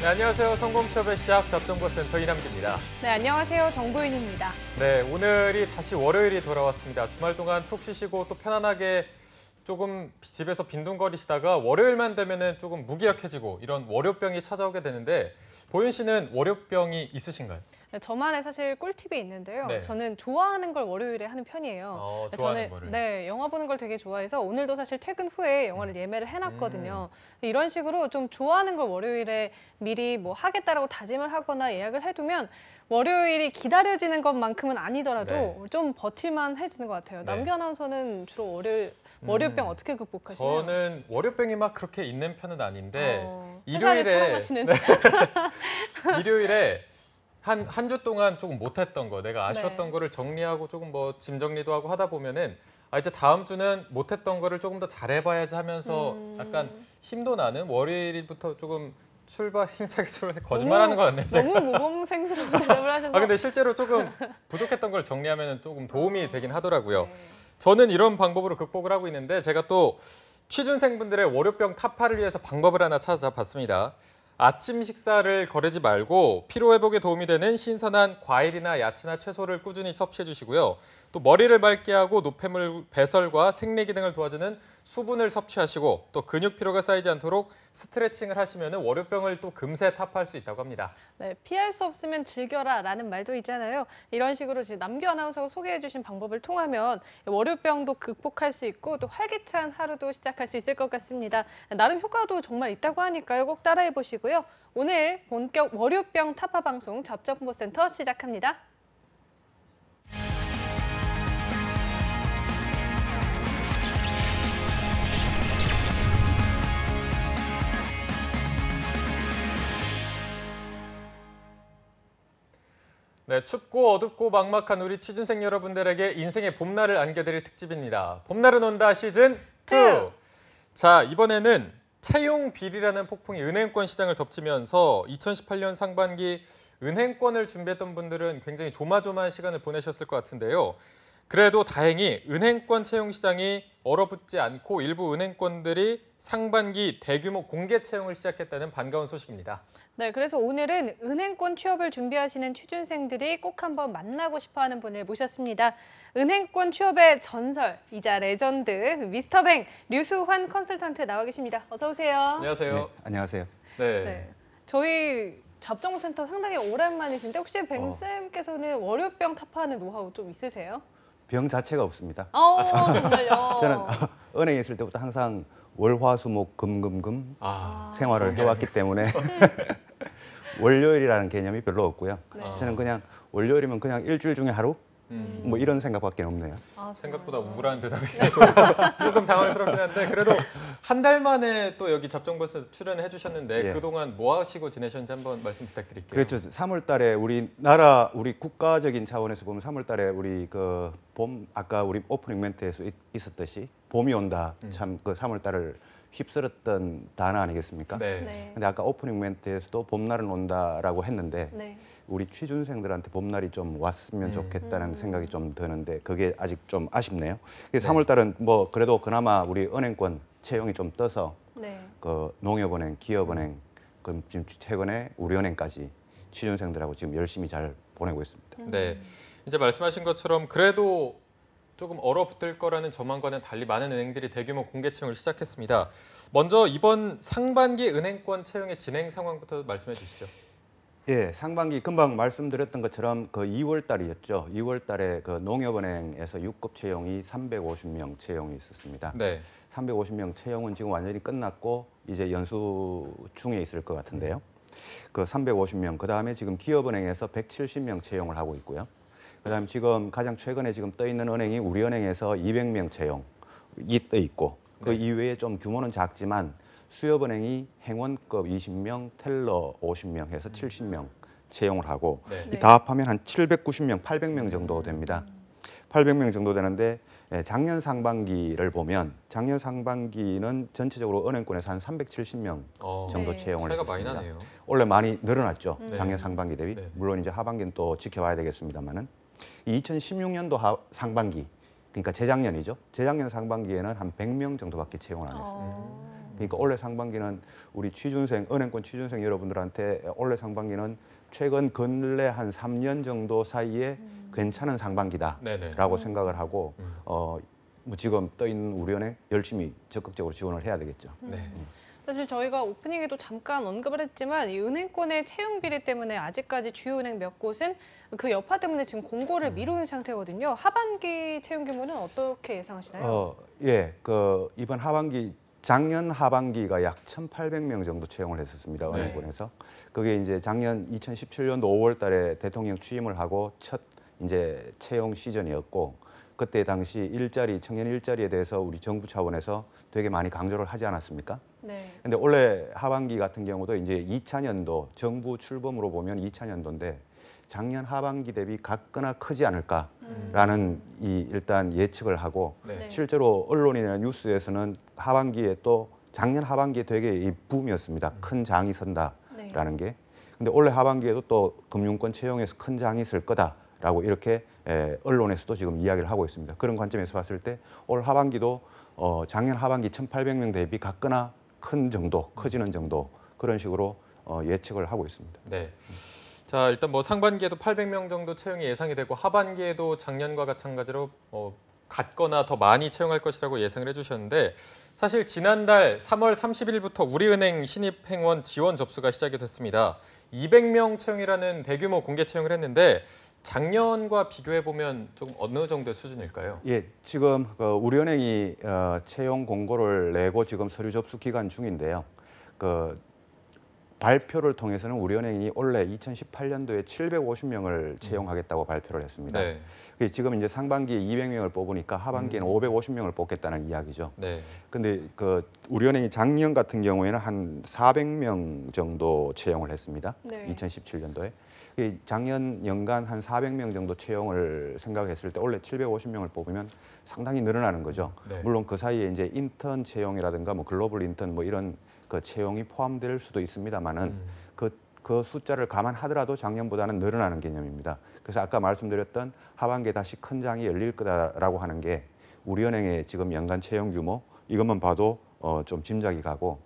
네, 안녕하세요. 성공취업의 시작 잡정보센터 이남기입니다. 네, 안녕하세요. 정보윤입니다. 네, 오늘이 다시 월요일이 돌아왔습니다. 주말 동안 푹 쉬시고 또 편안하게 조금 집에서 빈둥거리시다가 월요일만 되면은 조금 무기력해지고 이런 월요병이 찾아오게 되는데 보윤 씨는 월요병이 있으신가요? 네, 저만의 사실 꿀팁이 있는데요. 네. 저는 좋아하는 걸 월요일에 하는 편이에요. 좋아하는 저는 거를. 네, 영화 보는 걸 되게 좋아해서 오늘도 사실 퇴근 후에 영화를 예매를 해놨거든요. 이런 식으로 좀 좋아하는 걸 월요일에 미리 뭐 하겠다라고 다짐을 하거나 예약을 해두면 월요일이 기다려지는 것만큼은 아니더라도 네. 좀 버틸만 해지는 것 같아요. 네. 남규 아나운서는 주로 월요병 어떻게 극복하시나요? 저는 월요병이 막 그렇게 있는 편은 아닌데 회사를 사랑하시는 일요일에 한 주 동안 조금 못했던 거, 내가 아쉬웠던 네. 거를 정리하고 조금 뭐 짐 정리도 하고 하다 보면은 이제 다음 주는 못했던 거를 조금 더 잘해봐야지 하면서 약간 힘도 나는 월요일부터 조금 힘차게 출발, 거짓말하는 것 같네요. 제가. 너무 모범생스러운 대답을 하셔서. 근데 실제로 조금 부족했던 걸 정리하면 조금 도움이 되긴 하더라고요. 네. 저는 이런 방법으로 극복을 하고 있는데 제가 또 취준생분들의 월요병 타파를 위해서 방법을 하나 찾아봤습니다. 아침 식사를 거르지 말고 피로회복에 도움이 되는 신선한 과일이나 야채나 채소를 꾸준히 섭취해 주시고요. 또 머리를 맑게 하고 노폐물 배설과 생리 기능을 도와주는 수분을 섭취하시고 또 근육 피로가 쌓이지 않도록 스트레칭을 하시면 월요병을 또 금세 타파할 수 있다고 합니다. 네, 피할 수 없으면 즐겨라 라는 말도 있잖아요. 이런 식으로 지금 남규 아나운서가 소개해 주신 방법을 통하면 월요병도 극복할 수 있고 또 활기찬 하루도 시작할 수 있을 것 같습니다. 나름 효과도 정말 있다고 하니까요. 꼭 따라해 보시고요. 오늘 본격 월요병 타파 방송 잡정보센터 시작합니다. 네, 춥고 어둡고 막막한 우리 취준생 여러분들에게 인생의 봄날을 안겨드릴 특집입니다. 봄날은 온다 시즌 2. 자, 이번에는 채용 비리라는 폭풍이 은행권 시장을 덮치면서 2018년 상반기 은행권을 준비했던 분들은 굉장히 조마조마한 시간을 보내셨을 것 같은데요. 그래도 다행히 은행권 채용 시장이 얼어붙지 않고 일부 은행권들이 상반기 대규모 공개 채용을 시작했다는 반가운 소식입니다. 네, 그래서 오늘은 은행권 취업을 준비하시는 취준생들이 꼭 한번 만나고 싶어하는 분을 모셨습니다. 은행권 취업의 전설이자 레전드 미스터뱅 류수환 컨설턴트 나와 계십니다. 어서 오세요. 안녕하세요. 네, 안녕하세요. 네, 저희 잡정보센터 상당히 오랜만이신데 혹시 뱅쌤께서는 월요병 타파하는 노하우 좀 있으세요? 병 자체가 없습니다. 정말요? 저는 은행에 있을 때부터 항상 월화수목 금금금 생활을 해왔기 때문에 월요일이라는 개념이 별로 없고요. 네. 저는 그냥 월요일이면 그냥 일주일 중에 하루? 뭐 이런 생각밖에 없네요. 생각보다 우울한 대답이 조금 당황스럽긴 한데 그래도 한 달 만에 또 여기 잡정보에서 출연을 해주셨는데 예. 그동안 뭐 하시고 지내셨는지 한번 말씀 부탁드릴게요. 그렇죠. 3월 달에 우리 국가적인 차원에서 보면 3월 달에 우리 그 봄, 아까 우리 오프닝 멘트에서 있었듯이 봄이 온다. 참 그 3월 달을 휩쓸었던 단어 아니겠습니까? 네. 네. 근데 아까 오프닝 멘트에서도 봄날은 온다라고 했는데 네. 우리 취준생들한테 봄날이 좀 왔으면 좋겠다는 생각이 좀 드는데 그게 아직 좀 아쉽네요. 3월 달은 뭐 그래도 그나마 우리 은행권 채용이 좀 떠서 네. 그 농협은행, 기업은행, 그 지금 최근에 우리은행까지 취준생들하고 지금 열심히 잘 보내고 있습니다. 네. 이제 말씀하신 것처럼 그래도 조금 얼어붙을 거라는 전망과는 달리 많은 은행들이 대규모 공개 채용을 시작했습니다. 먼저 이번 상반기 은행권 채용의 진행 상황부터 말씀해 주시죠. 예, 상반기 금방 말씀드렸던 것처럼 그 2월 달이었죠. 2월 달에 그 농협은행에서 6급 채용이 350명 채용이 있었습니다. 네. 350명 채용은 지금 완전히 끝났고 이제 연수 중에 있을 것 같은데요. 그 350명, 그다음에 지금 기업은행에서 170명 채용을 하고 있고요. 그다음에 지금 가장 최근에 지금 떠 있는 은행이 우리은행에서 200명 채용이 떠 있고 그 이외에 좀 규모는 작지만 수협은행이 행원급 20명, 텔러 50명 해서 70명 채용을 하고 네. 이 다 합하면 한 790명, 800명 정도 됩니다. 800명 정도 되는데 작년 상반기를 보면 작년 상반기는 전체적으로 은행권에서 한 370명 정도 네. 채용을 차이가 했습니다. 많이 나네요. 원래 많이 늘어났죠. 네. 작년 상반기 대비. 네. 물론 이제 하반기는 또 지켜봐야 되겠습니다만은 2016년도 상반기, 그러니까 재작년이죠. 재작년 상반기에는 한 100명 정도밖에 채용을 안 했습니다. 그러니까 올해 상반기는 우리 취준생, 은행권 취준생 여러분들한테 올해 상반기는 최근 근래 한 3년 정도 사이에 괜찮은 상반기다라고 네네. 생각을 하고 뭐 지금 떠 있는 우리은행 열심히 적극적으로 지원을 해야 되겠죠. 네. 사실 저희가 오프닝에도 잠깐 언급을 했지만 이 은행권의 채용 비리 때문에 아직까지 주요 은행 몇 곳은 그 여파 때문에 지금 공고를 미루는 상태거든요. 하반기 채용 규모는 어떻게 예상하시나요? 예, 이번 하반기 작년 하반기가 약 1,800명 정도 채용을 했었습니다. 네. 은행권에서. 그게 이제 작년 2017년도 5월 달에 대통령 취임을 하고 첫 이제 채용 시즌이었고 그때 당시 청년 일자리에 대해서 우리 정부 차원에서 되게 많이 강조를 하지 않았습니까? 네. 근데 올해 하반기 같은 경우도 이제 2차년도 정부 출범으로 보면 2차년도인데 작년 하반기 대비 같거나 크지 않을까라는 일단 예측을 하고 네. 실제로 언론이나 뉴스에서는 하반기에 또 작년 하반기에 되게 이 붐이었습니다. 큰 장이 선다라는 게. 근데 올해 하반기에도 또 금융권 채용에서 큰 장이 있을 거다라고 이렇게 언론에서도 지금 이야기를 하고 있습니다. 그런 관점에서 봤을 때 올 하반기도 작년 하반기 1,800명 대비 같거나 큰 정도, 커지는 정도 그런 식으로 예측을 하고 있습니다. 네. 자, 일단 뭐 상반기에도 800명 정도 채용이 예상이 되고 하반기에도 작년과 마찬가지로 같거나 더 많이 채용할 것이라고 예상을 해주셨는데 사실 지난달 3월 30일부터 우리은행 신입 행원 지원 접수가 시작이 됐습니다. 200명 채용이라는 대규모 공개 채용을 했는데 작년과 비교해 보면 좀 어느 정도의 수준일까요? 예, 지금 우리은행이 채용 공고를 내고 지금 서류 접수 기간 중인데요. 발표를 통해서는 우리은행이 올해 2018년도에 750명을 채용하겠다고 발표를 했습니다. 네. 지금 이제 상반기에 200명을 뽑으니까 하반기에는 550명을 뽑겠다는 이야기죠. 네. 근데 우리은행이 작년 같은 경우에는 한 400명 정도 채용을 했습니다. 네. 2017년도에. 작년 연간 한 400명 정도 채용을 생각했을 때 올해 750명을 뽑으면 상당히 늘어나는 거죠. 네. 물론 그 사이에 이제 인턴 채용이라든가 뭐 글로벌 인턴 뭐 이런 그 채용이 포함될 수도 있습니다만은 그 숫자를 감안하더라도 작년보다는 늘어나는 개념입니다. 그래서 아까 말씀드렸던 하반기에 다시 큰 장이 열릴 거다라고 하는 게 우리은행의 지금 연간 채용 규모 이것만 봐도 좀 짐작이 가고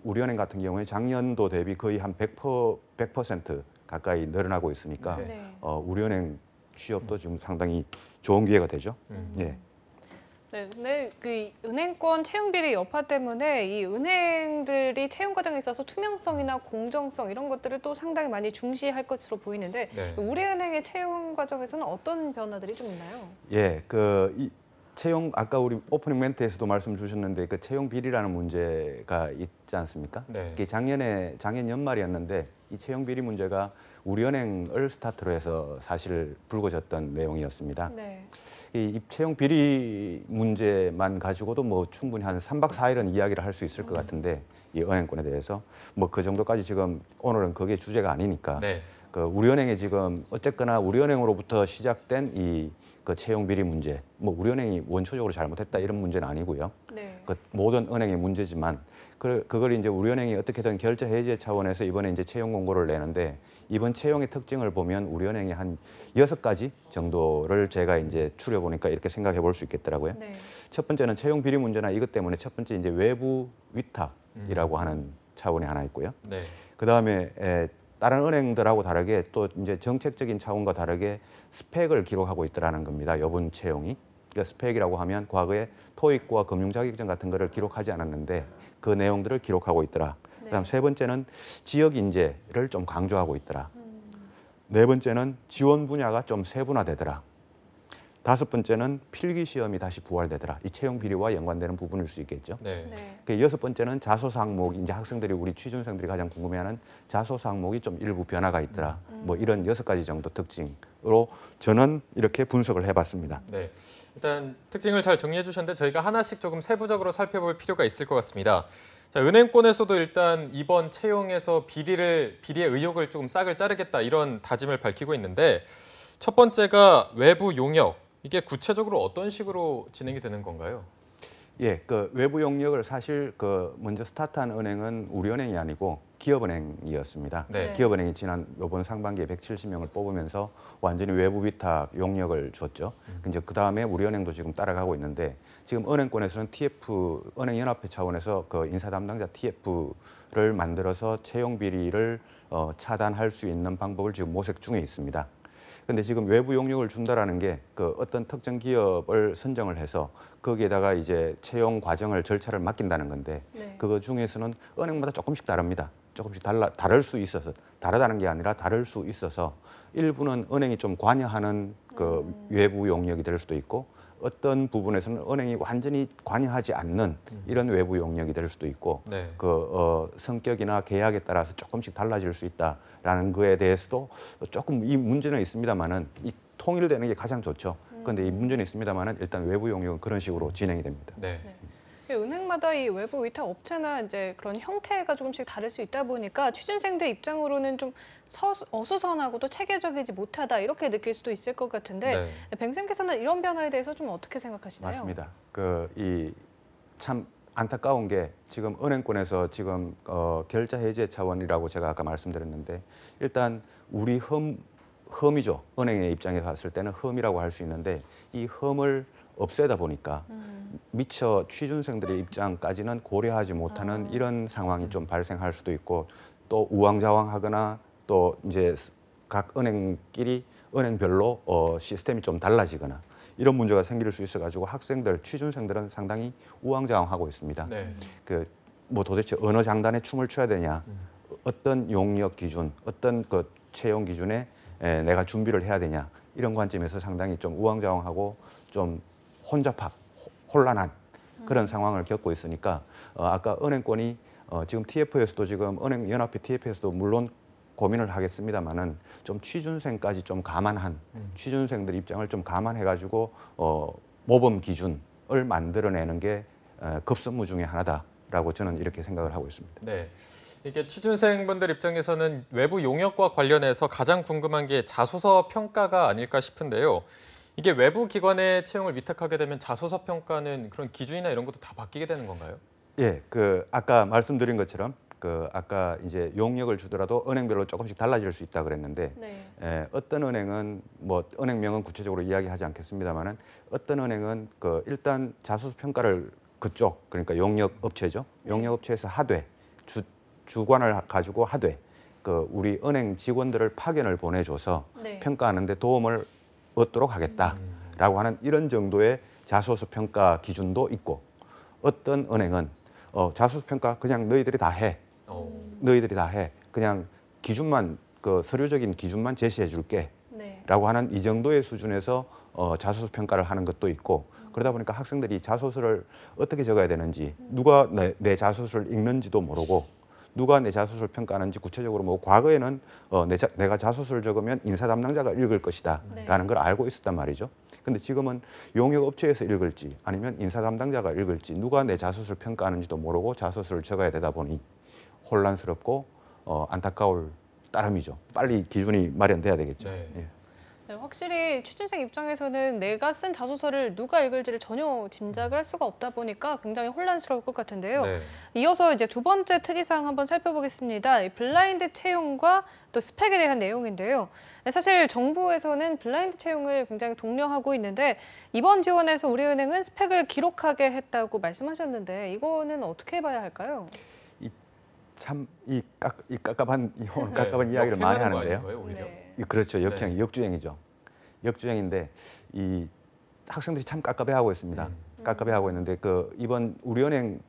우리은행 같은 경우에 작년도 대비 거의 한 100% 가까이 늘어나고 있으니까 네. 우리은행 취업도 지금 상당히 좋은 기회가 되죠. 예. 네, 근데 그 은행권 채용 비리 여파 때문에 이 은행들이 채용 과정에 있어서 투명성이나 공정성 이런 것들을 또 상당히 많이 중시할 것으로 보이는데 네. 우리은행의 채용 과정에서는 어떤 변화들이 좀 있나요? 예, 이 채용 아까 우리 오프닝 멘트에서도 말씀 주셨는데 그 채용 비리라는 문제가 있지 않습니까? 네. 이게 작년 연말이었는데 이 채용 비리 문제가 우리은행을 스타트로 해서 사실 불거졌던 내용이었습니다. 네. 이 채용 비리 문제만 가지고도 뭐 충분히 한 3박 4일은 이야기를 할 수 있을 것 같은데 이 은행권에 대해서 뭐 그 정도까지 지금 오늘은 그게 주제가 아니니까 네. 우리은행에 지금 어쨌거나 우리은행으로부터 시작된 그 채용 비리 문제, 뭐 우리은행이 원초적으로 잘못했다 이런 문제는 아니고요. 네. 모든 은행의 문제지만 그걸 이제 우리은행이 어떻게든 결제 해제 차원에서 이번에 이제 채용 공고를 내는데 이번 채용의 특징을 보면 우리은행이 한 6가지 정도를 제가 이제 추려 보니까 이렇게 생각해 볼 수 있겠더라고요. 네. 첫 번째는 채용 비리 문제나 이것 때문에 첫 번째 이제 외부 위탁이라고 하는 차원이 하나 있고요. 네. 그다음에 다른 은행들하고 다르게 또 이제 정책적인 차원과 다르게 스펙을 기록하고 있더라는 겁니다. 이번 채용이. 그러니까 스펙이라고 하면 과거에 토익과 금융 자격증 같은 거를 기록하지 않았는데 그 내용들을 기록하고 있더라. 그다음 세 번째는 지역 인재를 좀 강조하고 있더라. 네 번째는 지원 분야가 좀 세분화되더라. 다섯 번째는 필기 시험이 다시 부활되더라. 이 채용 비리와 연관되는 부분일 수 있겠죠. 네. 네. 그 여섯 번째는 자소서 항목이 이제 학생들이 우리 취준생들이 가장 궁금해하는 자소서 항목이 좀 일부 변화가 있더라. 뭐 이런 6가지 정도 특징으로 저는 이렇게 분석을 해봤습니다. 네. 일단 특징을 잘 정리해 주셨는데 저희가 하나씩 조금 세부적으로 살펴볼 필요가 있을 것 같습니다. 자, 은행권에서도 일단 이번 채용에서 비리의 의혹을 조금 싹을 자르겠다 이런 다짐을 밝히고 있는데 첫 번째가 외부 용역. 이게 구체적으로 어떤 식으로 진행이 되는 건가요? 예, 그 외부 용역을 사실 그 먼저 스타트한 은행은 우리은행이 아니고 기업은행이었습니다. 네. 기업은행이 요번 상반기에 170명을 뽑으면서 완전히 외부 위탁 용역을 줬죠. 이제 그 다음에 우리은행도 지금 따라가고 있는데 지금 은행권에서는 TF 은행연합회 차원에서 그 인사 담당자 TF를 만들어서 채용 비리를 차단할 수 있는 방법을 지금 모색 중에 있습니다. 근데 지금 외부 용역을 준다라는 게 그 어떤 특정 기업을 선정을 해서 거기에다가 이제 채용 과정을 절차를 맡긴다는 건데 네. 그거 중에서는 은행마다 조금씩 다릅니다. 조금씩 다를 수 있어서 다르다는 게 아니라 다를 수 있어서 일부는 은행이 좀 관여하는 그 외부 용역이 될 수도 있고 어떤 부분에서는 은행이 완전히 관여하지 않는 이런 외부 용역이 될 수도 있고 네. 성격이나 계약에 따라서 조금씩 달라질 수 있다라는 거에 대해서도 조금 이 문제는 있습니다만은 이 통일되는 게 가장 좋죠. 그런데 이 문제는 있습니다만은 일단 외부 용역은 그런 식으로 진행이 됩니다. 네. 은행마다 이 외부 위탁 업체나 이제 그런 형태가 조금씩 다를 수 있다 보니까 취준생들 입장으로는 좀 어수선하고 또 체계적이지 못하다 이렇게 느낄 수도 있을 것 같은데 뱅쌤께서는 이런 변화에 대해서 좀 어떻게 생각하시나요? 맞습니다. 참 안타까운 게 지금 은행권에서 지금 결자 해제 차원이라고 제가 아까 말씀드렸는데 일단 우리 흠이죠. 은행의 입장에서 봤을 때는 흠이라고 할 수 있는데 이 흠을 없애다 보니까 미처 취준생들의 입장까지는 고려하지 못하는 이런 상황이 좀 발생할 수도 있고 또 우왕좌왕하거나 또 이제 각 은행끼리 은행별로 시스템이 좀 달라지거나 이런 문제가 생길 수 있어가지고 학생들, 취준생들은 상당히 우왕좌왕하고 있습니다. 네. 뭐 도대체 어느 장단에 춤을 춰야 되냐, 어떤 용역 기준, 어떤 그 채용 기준에 내가 준비를 해야 되냐 이런 관점에서 상당히 좀 우왕좌왕하고 좀 혼란한 그런 상황을 겪고 있으니까 아까 은행권이 지금 TF에서도 지금 은행연합회 TF에서도 물론 고민을 하겠습니다만은 좀 취준생까지 좀 감안한 취준생들 입장을 좀 감안해가지고 모범 기준을 만들어내는 게 급선무 중에 하나다라고 저는 이렇게 생각을 하고 있습니다. 네. 이게 취준생분들 입장에서는 외부 용역과 관련해서 가장 궁금한 게 자소서 평가가 아닐까 싶은데요. 이게 외부 기관에 채용을 위탁하게 되면 자소서 평가는 그런 기준이나 이런 것도 다 바뀌게 되는 건가요? 예, 아까 말씀드린 것처럼 아까 이제 용역을 주더라도 은행별로 조금씩 달라질 수 있다 그랬는데 네. 어떤 은행은 뭐 은행명은 구체적으로 이야기하지 않겠습니다만은 어떤 은행은 일단 자소서 평가를 그러니까 용역 업체죠. 용역 업체에서 하되 주관을 가지고 하되 우리 은행 직원들을 파견을 보내줘서 네. 평가하는데 도움을 얻도록 하겠다라고 하는 이런 정도의 자소서 평가 기준도 있고 어떤 은행은 자소서 평가 그냥 너희들이 다 해. 너희들이 다 해. 그냥 기준만 서류적인 기준만 제시해 줄게. 네. 라고 하는 이 정도의 수준에서 자소서 평가를 하는 것도 있고 그러다 보니까 학생들이 자소서를 어떻게 적어야 되는지 누가 내 자소서를 읽는지도 모르고 누가 내 자소서를 평가하는지 구체적으로 뭐 과거에는 내가 자소서를 적으면 인사 담당자가 읽을 것이다 라는 걸 알고 있었단 말이죠. 근데 지금은 용역 업체에서 읽을지 아니면 인사 담당자가 읽을지 누가 내 자소서를 평가하는지도 모르고 자소서를 적어야 되다 보니 혼란스럽고 안타까울 따름이죠. 빨리 기준이 마련돼야 되겠죠. 네. 예. 네, 확실히 취준생 입장에서는 내가 쓴 자소서를 누가 읽을지를 전혀 짐작을 할 수가 없다 보니까 굉장히 혼란스러울 것 같은데요. 네. 이어서 이제 두 번째 특이사항 한번 살펴보겠습니다. 이 블라인드 채용과 또 스펙에 대한 내용인데요. 사실 정부에서는 블라인드 채용을 굉장히 독려하고 있는데 이번 지원에서 우리은행은 스펙을 기록하게 했다고 말씀하셨는데 이거는 어떻게 봐야 할까요? 이 깝깝한 이야기를 많이 하는데요. 네. 그렇죠. 역주행이죠. 역주행인데 이 학생들이 참 깝깝해하고 있습니다. 깝깝해하고 있는데 이번 우리은행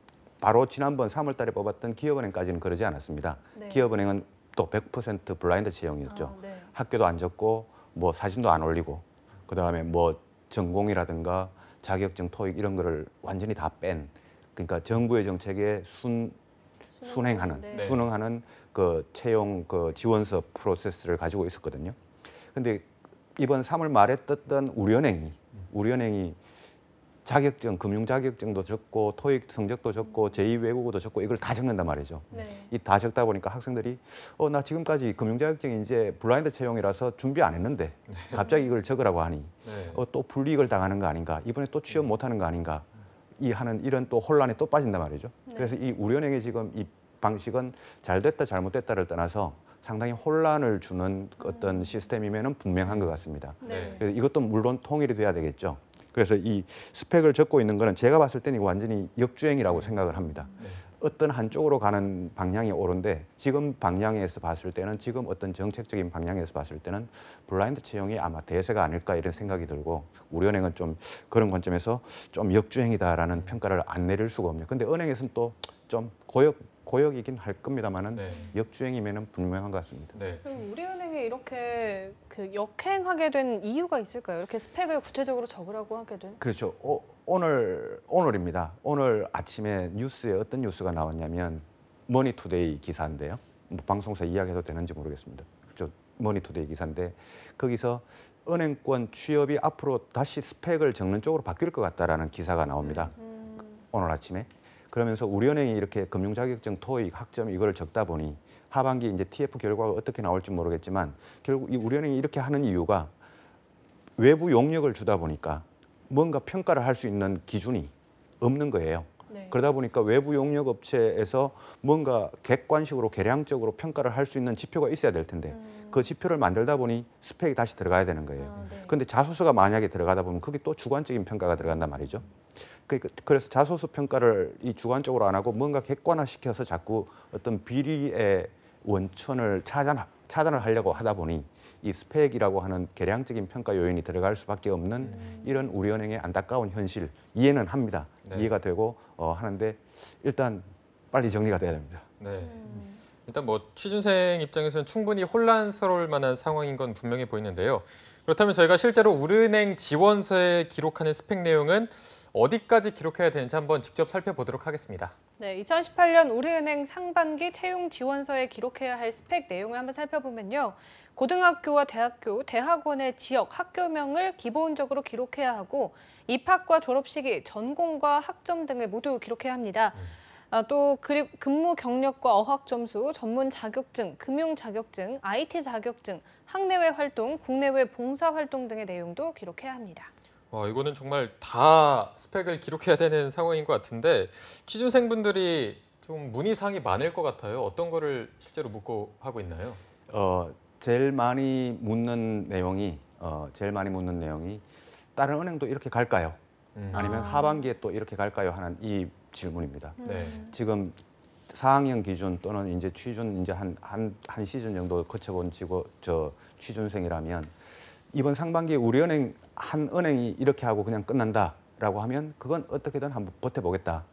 바로 지난번 3월달에 뽑았던 기업은행까지는 그러지 않았습니다. 네. 기업은행은 또 100% 블라인드 채용이었죠. 네. 학교도 안 적고 뭐 사진도 안 올리고 그다음에 뭐 전공이라든가 자격증, 토익 이런 거를 완전히 다 뺀 그러니까 정부의 정책에 순응하는 채용 지원서 프로세스를 가지고 있었거든요. 근데 이번 3월 말에 떴던 우리은행이 금융 자격증도 적고 토익 성적도 적고 제2 외국어도 적고 이걸 다 적는단 말이죠. 네. 이 다 적다 보니까 학생들이 나 지금까지 금융 자격증이 이제 블라인드 채용이라서 준비 안 했는데 갑자기 이걸 적으라고 하니 또 불이익을 당하는 거 아닌가? 이번에 또 취업 못 하는 거 아닌가? 이 하는 이런 또 혼란에 또 빠진단 말이죠. 그래서 이 우리은행의 지금 이 방식은 잘 됐다 잘못됐다를 떠나서 상당히 혼란을 주는 어떤 시스템이면은 분명한 것 같습니다. 네. 그래서 이것도 물론 통일이 돼야 되겠죠. 그래서 이 스펙을 적고 있는 거는 제가 봤을 때는 완전히 역주행이라고 생각을 합니다. 어떤 한쪽으로 가는 방향이 옳은데 지금 방향에서 봤을 때는 지금 어떤 정책적인 방향에서 봤을 때는 블라인드 채용이 아마 대세가 아닐까 이런 생각이 들고 우리은행은 좀 그런 관점에서 좀 역주행이다라는 평가를 안 내릴 수가 없네요. 근데 은행에서는 또 좀 고역이긴 할 겁니다만은 네. 역주행이면은 분명한 것 같습니다. 네. 그럼 우리은행이 이렇게 그 역행하게 된 이유가 있을까요? 이렇게 스펙을 구체적으로 적으라고 하게 된? 그렇죠. 오늘입니다. 오늘 아침에 뉴스에 어떤 뉴스가 나왔냐면 머니투데이 기사인데요. 뭐 방송사 이야기해도 되는지 모르겠습니다. 저 머니투데이 기사인데 거기서 은행권 취업이 앞으로 다시 스펙을 적는 쪽으로 바뀔 것 같다라는 기사가 나옵니다. 오늘 아침에. 그러면서 우리은행이 이렇게 금융자격증, 토익, 학점 이걸 적다 보니 하반기 이제 TF 결과가 어떻게 나올지 모르겠지만 결국 이 우리은행이 이렇게 하는 이유가 외부 용역을 주다 보니까 뭔가 평가를 할 수 있는 기준이 없는 거예요. 네. 그러다 보니까 외부 용역 업체에서 뭔가 객관식으로 계량적으로 평가를 할 수 있는 지표가 있어야 될 텐데 그 지표를 만들다 보니 스펙이 다시 들어가야 되는 거예요. 네. 그런데 자소서가 만약에 들어가다 보면 그게 또 주관적인 평가가 들어간단 말이죠. 그래서 자소서 평가를 이 주관적으로 안 하고 뭔가 객관화시켜서 자꾸 어떤 비리의 원천을 차단을 하려고 하다 보니 이 스펙이라고 하는 계량적인 평가 요인이 들어갈 수밖에 없는 이런 우리은행의 안타까운 현실 이해는 합니다. 네. 이해가 되고 하는데 일단 빨리 정리가 돼야 됩니다. 네. 일단 뭐 취준생 입장에서는 충분히 혼란스러울 만한 상황인 건 분명해 보이는데요. 그렇다면 저희가 실제로 우리은행 지원서에 기록하는 스펙 내용은 어디까지 기록해야 되는지 한번 직접 살펴보도록 하겠습니다. 네, 2018년 우리은행 상반기 채용 지원서에 기록해야 할 스펙 내용을 한번 살펴보면요. 고등학교와 대학교, 대학원의 지역, 학교명을 기본적으로 기록해야 하고 입학과 졸업 시기, 전공과 학점 등을 모두 기록해야 합니다. 또 그리고 근무 경력과 어학 점수, 전문 자격증, 금융 자격증, IT 자격증, 학내외 활동, 국내외 봉사 활동 등의 내용도 기록해야 합니다. 이거는 정말 다 스펙을 기록해야 되는 상황인 것 같은데 취준생분들이 좀 문의사항이 많을 것 같아요. 어떤 거를 실제로 묻고 하고 있나요? 제일 많이 묻는 내용이 다른 은행도 이렇게 갈까요? 아니면 하반기에 또 이렇게 갈까요? 하는 이 질문입니다. 네. 지금 4학년 기준 또는 이제 취준 이제 한 시즌 정도 거쳐본 취준생이라면 이번 상반기에 우리 은행 한 은행이 이렇게 하고 그냥 끝난다라고 하면 그건 어떻게든 한번 버텨보겠다.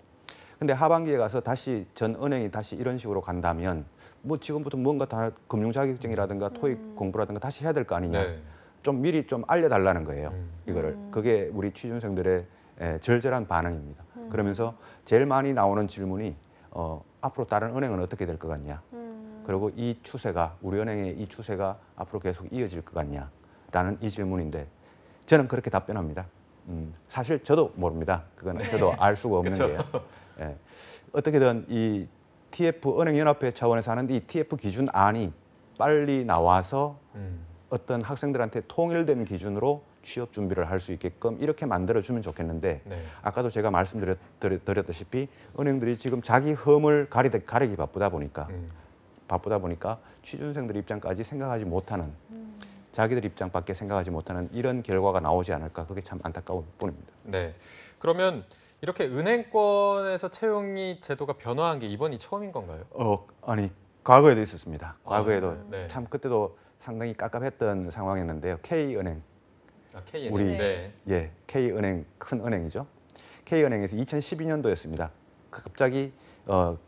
근데 하반기에 가서 다시 전 은행이 다시 이런 식으로 간다면 뭐 지금부터 뭔가 다 금융 자격증이라든가 토익 공부라든가 다시 해야 될 거 아니냐. 네. 좀 미리 좀 알려달라는 거예요. 이거를. 그게 우리 취준생들의 절절한 반응입니다. 그러면서 제일 많이 나오는 질문이 앞으로 다른 은행은 어떻게 될 것 같냐. 그리고 이 추세가 우리 은행의 이 추세가 앞으로 계속 이어질 것 같냐라는 이 질문인데 저는 그렇게 답변합니다. 사실 저도 모릅니다. 그건 저도 알 수가 없는 그쵸. 게요. 예. 어떻게든 이 TF 은행연합회 차원에서 하는 이 TF 기준안이 빨리 나와서 어떤 학생들한테 통일된 기준으로 취업 준비를 할 수 있게끔 이렇게 만들어주면 좋겠는데 네. 아까도 제가 말씀드렸다시피 은행들이 지금 자기 흠을 가리기 바쁘다 보니까 취준생들 입장까지 생각하지 못하는 자기들 입장밖에 생각하지 못하는 이런 결과가 나오지 않을까 그게 참 안타까운 뿐입니다. 네. 그러면 이렇게 은행권에서 채용이 제도가 변화한 게 이번이 처음인 건가요? 아니 과거에도 있었습니다. 과거에도 진짜요? 네. 참 그때도 상당히 깝깝했던 상황이었는데요. K은행 K은행. 우리 네. K은행 큰 은행이죠. K은행에서 2012년도였습니다. 갑자기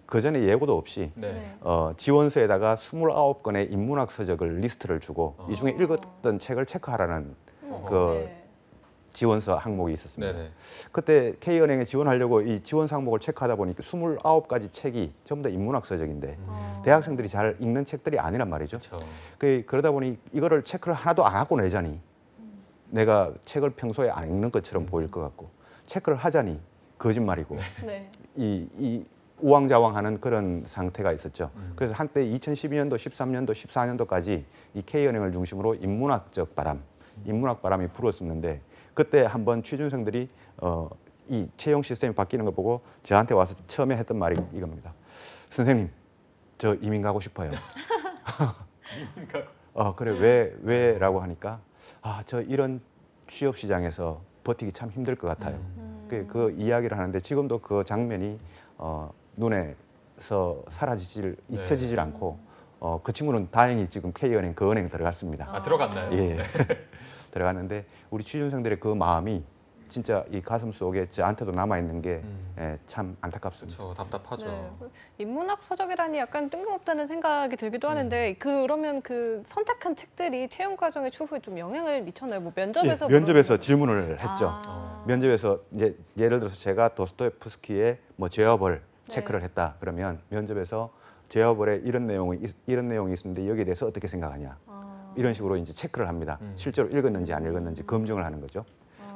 그 전에 예고도 없이 네. 지원서에다가 29건의 인문학 서적을 리스트를 주고 이 중에 읽었던 책을 체크하라는 그 지원서 항목이 있었습니다. 네네. 그때 K은행에 지원하려고 이 지원 항목을 체크하다 보니까 29가지 책이 전부 다 인문학 서적인데 대학생들이 잘 읽는 책들이 아니란 말이죠. 그렇죠. 그러다 보니 이거를 체크를 하나도 안 하고 내자니 내가 책을 평소에 안 읽는 것처럼 보일 것 같고 체크를 하자니 거짓말이고 네. 이 우왕좌왕하는 그런 상태가 있었죠. 그래서 한때 2012년도, 13년도, 14년도까지 이 K은행을 중심으로 인문학 바람이 불었었는데 그때 한번 취준생들이 이 채용 시스템이 바뀌는 거 보고 저한테 와서 처음에 했던 말이 이겁니다. 선생님, 저 이민 가고 싶어요. 그래 왜라고 하니까 저 이런 취업 시장에서 버티기 참 힘들 것 같아요. 그 이야기를 하는데 지금도 그 장면이 눈에서 잊혀지질 않고 그 친구는 다행히 지금 K은행 그 은행 들어갔습니다. 들어갔나요? 예. 들어갔는데 우리 취준생들의 그 마음이 진짜 이 가슴 속에 저한테도 남아 있는 게 참 안타깝습니다. 그렇죠. 답답하죠. 네. 인문학 서적이라니 약간 뜬금없다는 생각이 들기도 하는데 그러면 그 선택한 책들이 채용 과정의 추후에 좀 영향을 미쳤나요? 뭐 면접에서 예, 면접에서 물어보면. 질문을 했죠. 면접에서 이제 예를 들어서 제가 도스토옙스키의 뭐 제어벌 체크를 했다. 그러면 면접에서 제어벌에 이런 내용이 있는데 여기에 대해서 어떻게 생각하냐. 이런 식으로 이제 체크를 합니다. 실제로 읽었는지 안 읽었는지 검증을 하는 거죠.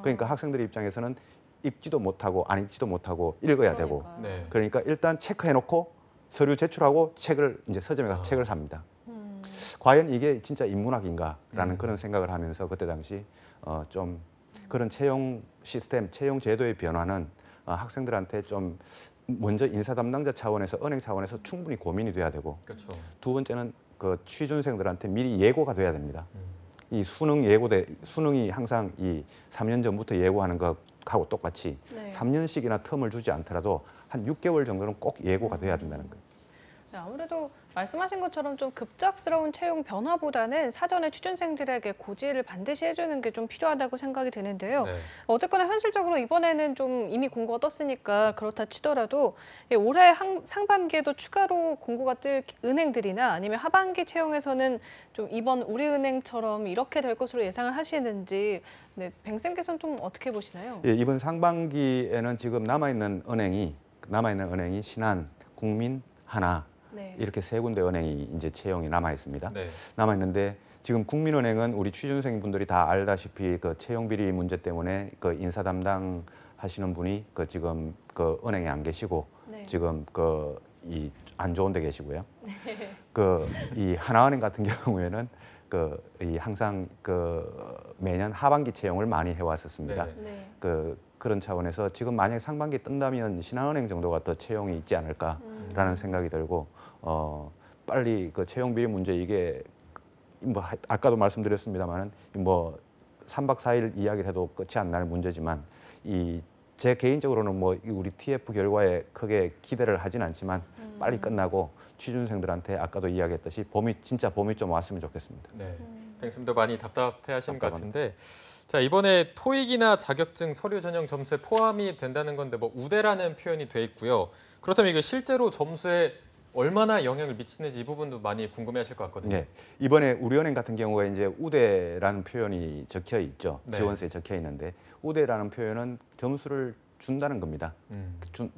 그러니까 학생들 입장에서는 읽지도 못하고 안 읽지도 못하고 읽어야 되고 네. 그러니까 일단 체크해놓고 서류 제출하고 책을 이제 서점에 가서 책을 삽니다. 과연 이게 진짜 인문학인가라는 그런 생각을 하면서 그때 당시 좀 그런 채용 시스템, 채용 제도의 변화는 학생들한테 좀 먼저 인사 담당자 차원에서 은행 차원에서 충분히 고민이 돼야 되고 그렇죠. 두 번째는 그 취준생들한테 미리 예고가 돼야 됩니다. 이 수능이 항상 이 3년 전부터 예고하는 것하고 똑같이 3년씩이나 텀을 주지 않더라도 한 6개월 정도는 꼭 예고가 돼야 된다는 거예요. 네, 아무래도 말씀하신 것처럼 좀 급작스러운 채용 변화보다는 사전에 취준생들에게 고지를 반드시 해주는 게 좀 필요하다고 생각이 되는데요. 네. 어쨌거나 현실적으로 이번에는 좀 이미 공고가 떴으니까 그렇다 치더라도 올해 상반기에도 추가로 공고가 뜰 은행들이나 아니면 하반기 채용에서는 좀 이번 우리은행처럼 이렇게 될 것으로 예상을 하시는지 뱅쌤께서는 좀 어떻게 보시나요? 예, 이번 상반기에는 지금 남아있는 은행이 신한, 국민, 하나 이렇게 세 군데 은행이 이제 채용이 남아 있습니다. 네. 남아 있는데 지금 국민은행은 우리 취준생분들이 다 알다시피 그 채용 비리 문제 때문에 그 인사 담당하시는 분이 그 지금 그 은행에 안 계시고 지금 그 이 안 좋은 데 계시고요. 그 이 하나은행 같은 경우에는 그 이 항상 그 매년 하반기 채용을 많이 해왔었습니다. 그런 차원에서 지금 만약 상반기 뜬다면 신한은행 정도가 더 채용이 있지 않을까라는 생각이 들고 빨리 그 채용 비리 문제 이게 뭐 아까도 말씀드렸습니다만은 뭐 3박 4일 이야기를 해도 끝이 안 날 문제지만 제 개인적으로는 뭐 우리 TF 결과에 크게 기대를 하진 않지만 빨리 끝나고 취준생들한테 아까도 이야기했듯이 진짜 봄이 좀 왔으면 좋겠습니다. 네. 뱅쌤도 많이 답답해하시는 것 같은데, 자 이번에 토익이나 자격증 서류 전형 점수에 포함이 된다는 건데 뭐 우대라는 표현이 돼 있고요. 그렇다면 이게 실제로 점수에 얼마나 영향을 미치는지 이 부분도 많이 궁금해하실 것 같거든요. 네. 이번에 우리은행 같은 경우가 이제 우대라는 표현이 적혀 있죠. 네. 지원서에 적혀 있는데 우대라는 표현은 점수를 준다는 겁니다.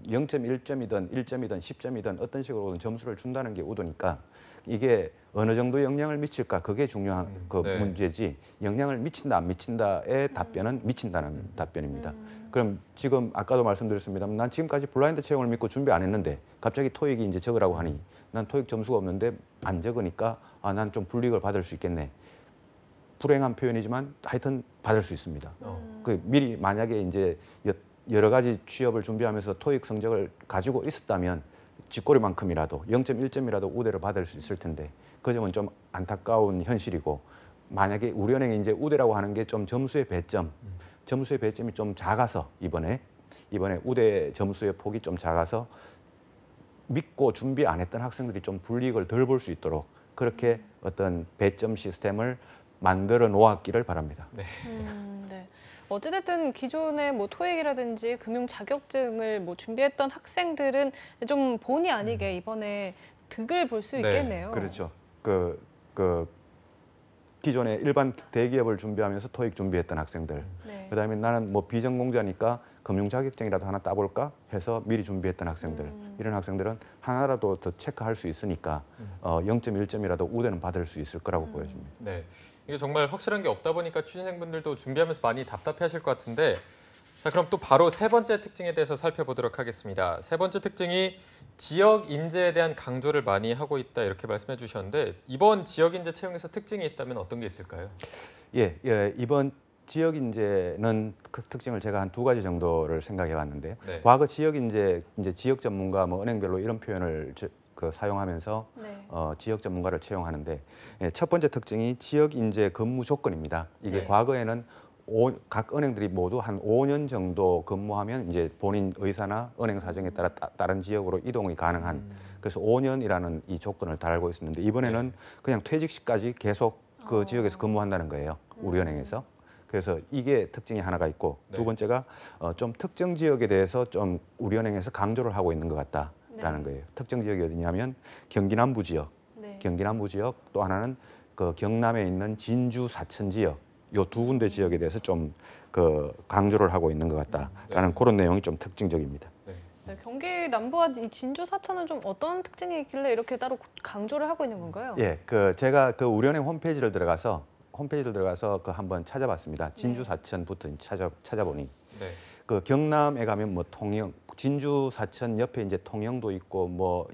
0.1점이든 1점이든 10점이든 어떤 식으로든 점수를 준다는 게 우대니까 이게 어느 정도 영향을 미칠까 그게 중요한 문제지 영향을 미친다 안 미친다의 답변은 미친다는 답변입니다. 그럼 지금 아까도 말씀드렸습니다만 난 지금까지 블라인드 채용을 믿고 준비 안 했는데 갑자기 토익이 이제 적으라고 하니 난 토익 점수가 없는데 안 적으니까 난 좀 불이익을 받을 수 있겠네. 불행한 표현이지만 하여튼 받을 수 있습니다. 미리 만약에 이제 여러 가지 취업을 준비하면서 토익 성적을 가지고 있었다면 쥐꼬리만큼이라도 0.1점이라도 우대를 받을 수 있을 텐데 그 점은 좀 안타까운 현실이고 만약에 우리은행이 이제 우대라고 하는 게 좀 점수의 배점이 좀 작아서 이번에 우대 점수의 폭이 좀 작아서 믿고 준비 안 했던 학생들이 좀 불이익을 덜 볼 수 있도록 그렇게 어떤 배점 시스템을 만들어 놓았기를 바랍니다. 네. 네. 어찌됐든 기존의 뭐 토익이라든지 금융 자격증을 뭐 준비했던 학생들은 좀 본의 아니게 이번에 득을 볼 수 있겠네요. 그렇죠. 기존에 일반 대기업을 준비하면서 토익 준비했던 학생들. 그다음에 나는 뭐 비전공자니까 금융 자격증이라도 하나 따볼까 해서 미리 준비했던 학생들. 이런 학생들은 하나라도 더 체크할 수 있으니까 0.1점이라도 우대는 받을 수 있을 거라고 보여집니다. 네. 이게 정말 확실한 게 없다 보니까 취준생분들도 준비하면서 많이 답답해하실 것 같은데, 자 그럼 또 바로 세 번째 특징에 대해서 살펴보도록 하겠습니다. 세 번째 특징이 지역 인재에 대한 강조를 많이 하고 있다 이렇게 말씀해 주셨는데 이번 지역 인재 채용에서 특징이 있다면 어떤 게 있을까요? 이번 지역 인재는 그 특징을 제가 한 2가지 정도를 생각해 봤는데요. 네. 과거 지역 인재, 이제 지역 전문가, 뭐 은행별로 이런 표현을 사용하면서 네. 지역 전문가를 채용하는데, 첫 번째 특징이 지역 인재 근무 조건입니다. 이게 네. 과거에는 각 은행들이 모두 한 5년 정도 근무하면 이제 본인 의사나 은행 사정에 따라 다른 지역으로 이동이 가능한, 그래서 5년이라는 이 조건을 달고 있었는데, 이번에는 그냥 퇴직 시까지 계속 그 지역에서 근무한다는 거예요. 우리 은행에서. 그래서 이게 특징이 하나가 있고, 네. 두 번째가 좀 특정 지역에 대해서 좀 우리 은행에서 강조를 하고 있는 것 같다라는 거예요. 특정 지역이 어디냐면 경기 남부 지역, 네. 경기 남부 지역, 또 하나는 그 경남에 있는 진주 사천 지역, 요 2군데 지역에 대해서 좀 그 강조를 하고 있는 것 같다라는 그런 내용이 좀 특징적입니다. 네. 네, 경기 남부와 이 진주 사천은 좀 어떤 특징이 있길래 이렇게 따로 강조를 하고 있는 건가요? 예, 제가 그 우리은행 홈페이지를 들어가서 그 한번 찾아봤습니다. 진주 사천부터 찾아보니 네. 그 경남에 가면 뭐 통영, 진주 사천 옆에 이제 통영도 있고 뭐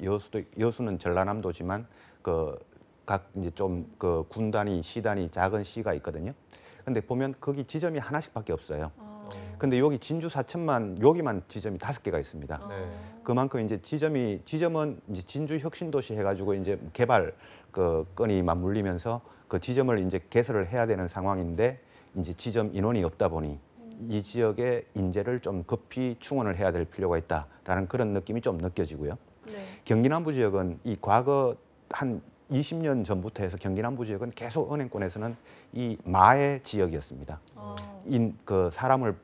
여수는 전라남도지만 그 각 이제 좀 그 군단위, 시단위 작은 시가 있거든요. 근데 보면 거기 지점이 하나씩밖에 없어요. 근데 여기 진주 사천만 여기만 지점이 5개가 있습니다. 네. 그만큼 이제 지점은 이제 진주 혁신도시 해가지고 이제 개발 그 건이 맞물리면서 그 지점을 이제 개설을 해야 되는 상황인데, 이제 지점 인원이 없다 보니 이 지역의 인재를 좀 급히 충원을 해야 될 필요가 있다라는 그런 느낌이 좀 느껴지고요. 네. 경기 남부 지역은 이 과거 한 20년 전부터 해서 경기 남부 지역은 계속 은행권에서는 이 마의 지역이었습니다. 그 사람을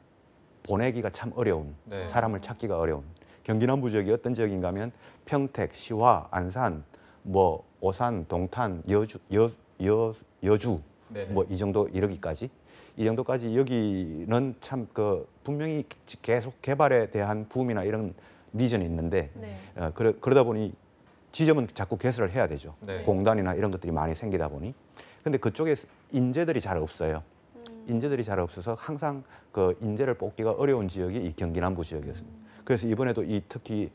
보내기가 참 어려운, 네. 사람을 찾기가 어려운 경기 남부 지역이 어떤 지역인가 하면 평택, 시화, 안산, 뭐 오산, 동탄, 여주 네네. 뭐 이 정도 이르기까지, 이 정도까지 여기는 참 그 분명히 계속 개발에 대한 붐이나 이런 니전이 있는데, 네. 그러다 보니 지점은 자꾸 개설을 해야 되죠. 네. 공단이나 이런 것들이 많이 생기다 보니. 근데 그쪽에 인재들이 잘 없어요. 인재들이 잘 없어서 항상 그 인재를 뽑기가 어려운 지역이 이 경기 남부 지역이었습니다. 그래서 이번에도 특히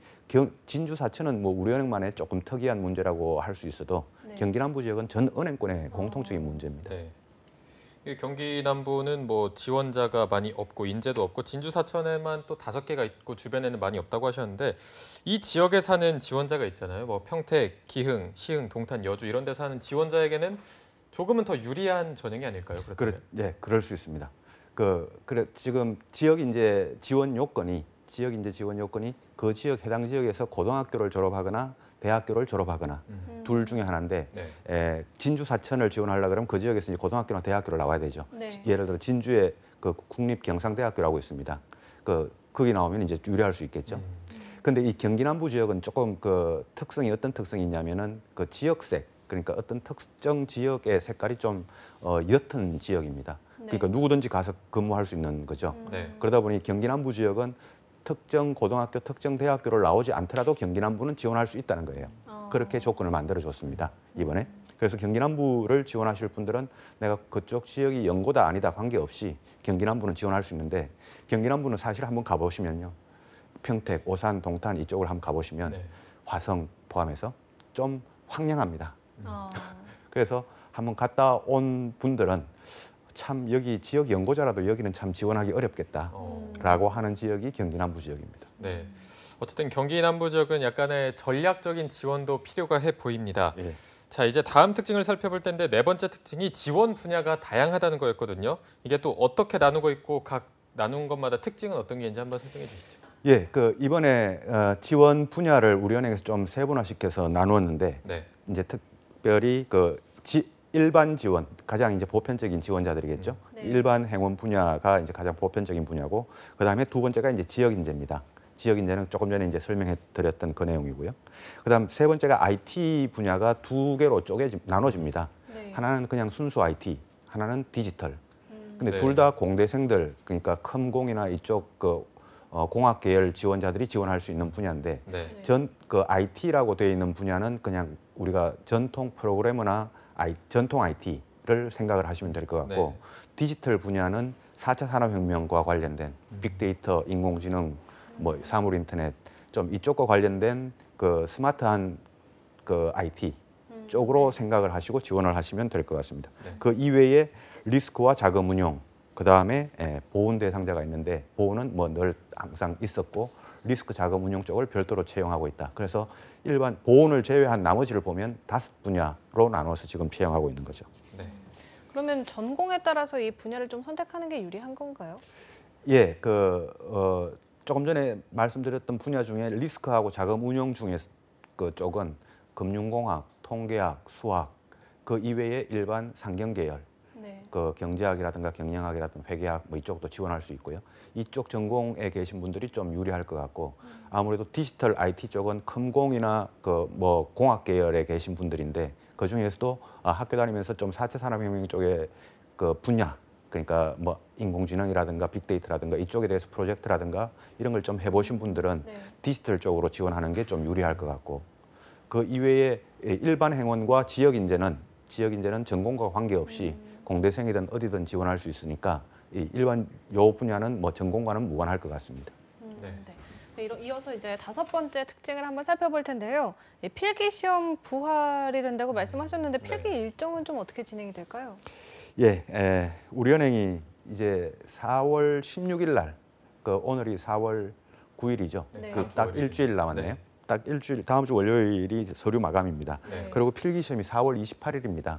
진주 사천은 뭐 우리은행만의 조금 특이한 문제라고 할 수 있어도, 네. 경기 남부 지역은 전 은행권의 공통적인 문제입니다. 네. 이 경기 남부는 뭐 지원자가 많이 없고 인재도 없고 진주 사천에만 또 5개가 있고 주변에는 많이 없다고 하셨는데, 이 지역에 사는 지원자가 있잖아요. 뭐 평택, 기흥, 시흥, 동탄, 여주 이런 데 사는 지원자에게는 조금은 더 유리한 전형이 아닐까요? 예, 그럴 수 있습니다. 지금 지역 인재 지원 요건이 그 지역 해당 지역에서 고등학교를 졸업하거나 대학교를 졸업하거나 둘 중에 하나인데, 네. 진주 사천을 지원하려고 그러면 그 지역에서 이제 고등학교나 대학교를 나와야 되죠. 네. 예를 들어 진주에 그 국립경상대학교라고 있습니다. 거기 나오면 이제 유리할 수 있겠죠. 근데 이 경기 남부 지역은 조금 그 어떤 특성이 있냐면은 그 지역색, 그러니까 어떤 특정 지역의 색깔이 좀 옅은 지역입니다. 네. 그러니까 누구든지 가서 근무할 수 있는 거죠. 네. 그러다 보니 경기 남부 지역은 특정 고등학교, 특정 대학교를 나오지 않더라도 경기 남부는 지원할 수 있다는 거예요. 그렇게 조건을 만들어줬습니다, 이번에. 그래서 경기 남부를 지원하실 분들은 내가 그쪽 지역이 연고다 아니다 관계없이 경기 남부는 지원할 수 있는데, 경기 남부는 사실 한번 가보시면요, 평택, 오산, 동탄 이쪽을 한번 가보시면 네. 화성 포함해서 좀 황량합니다. 어. 그래서 한번 갔다 온 분들은 참 여기 지역 연고자라도 여기는 참 지원하기 어렵겠다라고 하는 지역이 경기 남부 지역입니다. 네. 어쨌든 경기 남부 지역은 약간의 전략적인 지원도 필요가 해 보입니다. 예. 자, 이제 다음 특징을 살펴볼 텐데, 4번째 특징이 지원 분야가 다양하다는 거였거든요. 이게 또 어떻게 나누고 있고 각 나눈 것마다 특징은 어떤 게 있는지 한번 설명해 주시죠. 예, 이번에 지원 분야를 우리은행에서 좀 세분화시켜서 나누었는데, 네. 이제 특별히 일반 지원, 가장 이제 보편적인 지원자들이겠죠. 네. 일반 행원 분야가 이제 가장 보편적인 분야고, 그다음에 2번째가 이제 지역 인재입니다. 지역 인재는 조금 전에 이제 설명해 드렸던 그 내용이고요. 그다음 3번째가 IT 분야가 2개로 나눠집니다. 네. 하나는 그냥 순수 IT, 하나는 디지털. 근데 네. 둘 다 공대생들, 그러니까 컴공이나 이쪽 공학 계열 지원자들이 지원할 수 있는 분야인데, 네. IT라고 되어 있는 분야는 그냥 우리가 전통 프로그래머나 전통 IT를 생각을 하시면 될 것 같고, 네. 디지털 분야는 4차 산업혁명과 관련된 빅데이터, 인공지능, 뭐 사물 인터넷, 좀 이쪽과 관련된 그 스마트한 그 IT 쪽으로 생각을 하시고 지원을 하시면 될 것 같습니다. 네. 그 이외에 리스크와 자금 운용, 그 다음에 보훈 대상자가 있는데 보훈은 뭐 늘 항상 있었고 리스크 자금 운용 쪽을 별도로 채용하고 있다. 그래서 일반 보훈을 제외한 나머지를 보면 5분야로 나눠서 지금 채용하고 있는 거죠. 네. 그러면 전공에 따라서 이 분야를 좀 선택하는 게 유리한 건가요? 예, 조금 전에 말씀드렸던 분야 중에 리스크하고 자금 운용 중에 그 쪽은 금융공학, 통계학, 수학 그 이외에 일반 상경 계열, 네. 그 경제학이라든가 경영학이라든가 회계학 뭐 이쪽도 지원할 수 있고요. 이쪽 전공에 계신 분들이 좀 유리할 것 같고 아무래도 디지털 IT 쪽은 컴공이나 그 뭐 공학 계열에 계신 분들인데 그 중에서도 학교 다니면서 좀 4차 산업혁명 쪽의 그 분야 그러니까 뭐 인공지능이라든가 빅데이터라든가 이쪽에 대해서 프로젝트라든가 이런 걸 좀 해보신 분들은 네. 디지털 쪽으로 지원하는 게 좀 유리할 것 같고 그 이외에 일반 행원과 지역 인재는 전공과 관계없이 공대생이든 어디든 지원할 수 있으니까 이 일반 요 분야는 뭐 전공과는 무관할 것 같습니다. 네. 네. 네, 이어서 이제 5번째 특징을 한번 살펴볼 텐데요. 필기 시험 부활이 된다고 말씀하셨는데 필기 네. 일정은 좀 어떻게 진행이 될까요? 예, 우리은행이 이제 4월 16일 날, 오늘이 4월 9일이죠. 네. 그 딱 일주일 남았네요. 네. 딱 일주일, 다음 주 월요일이 서류 마감입니다. 네. 그리고 필기 시험이 4월 28일입니다.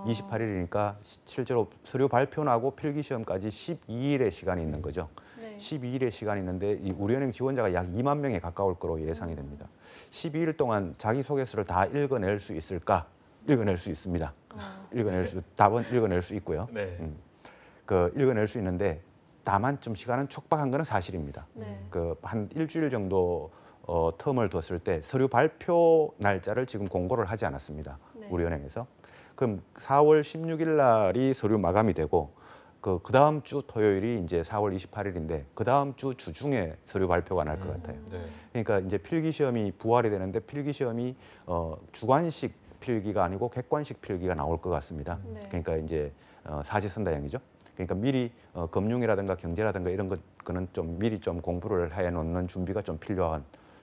28일이니까 실제로 서류 발표 나고 필기 시험까지 12일의 시간이 있는 거죠. 네. 12일의 시간이 있는데 이 우리은행 지원자가 약 2만 명에 가까울 거로 예상이 됩니다. 12일 동안 자기소개서를 다 읽어낼 수 있을까? 읽어낼 수 있습니다. 답은 읽어낼 수 있고요. 네. 읽어낼 수 있는데 다만 좀 시간은 촉박한 것은 사실입니다. 네. 한 일주일 정도 텀을 뒀을 때 서류 발표 날짜를 지금 공고를 하지 않았습니다. 네. 우리은행에서. 그럼 4월 16일 날이 서류 마감이 되고 그 다음 주 토요일이 이제 4월 28일인데 그 다음 주 주중에 서류 발표가 날 것 같아요. 네. 그러니까 이제 필기 시험이 부활이 되는데 필기 시험이 주관식 필기가 아니고 객관식 필기가 나올 것 같습니다. 네. 그러니까 이제 사지선다형이죠. 그러니까 미리 금융이라든가 경제라든가 이런 거는 좀 미리 좀 공부를 해 놓는 준비가 좀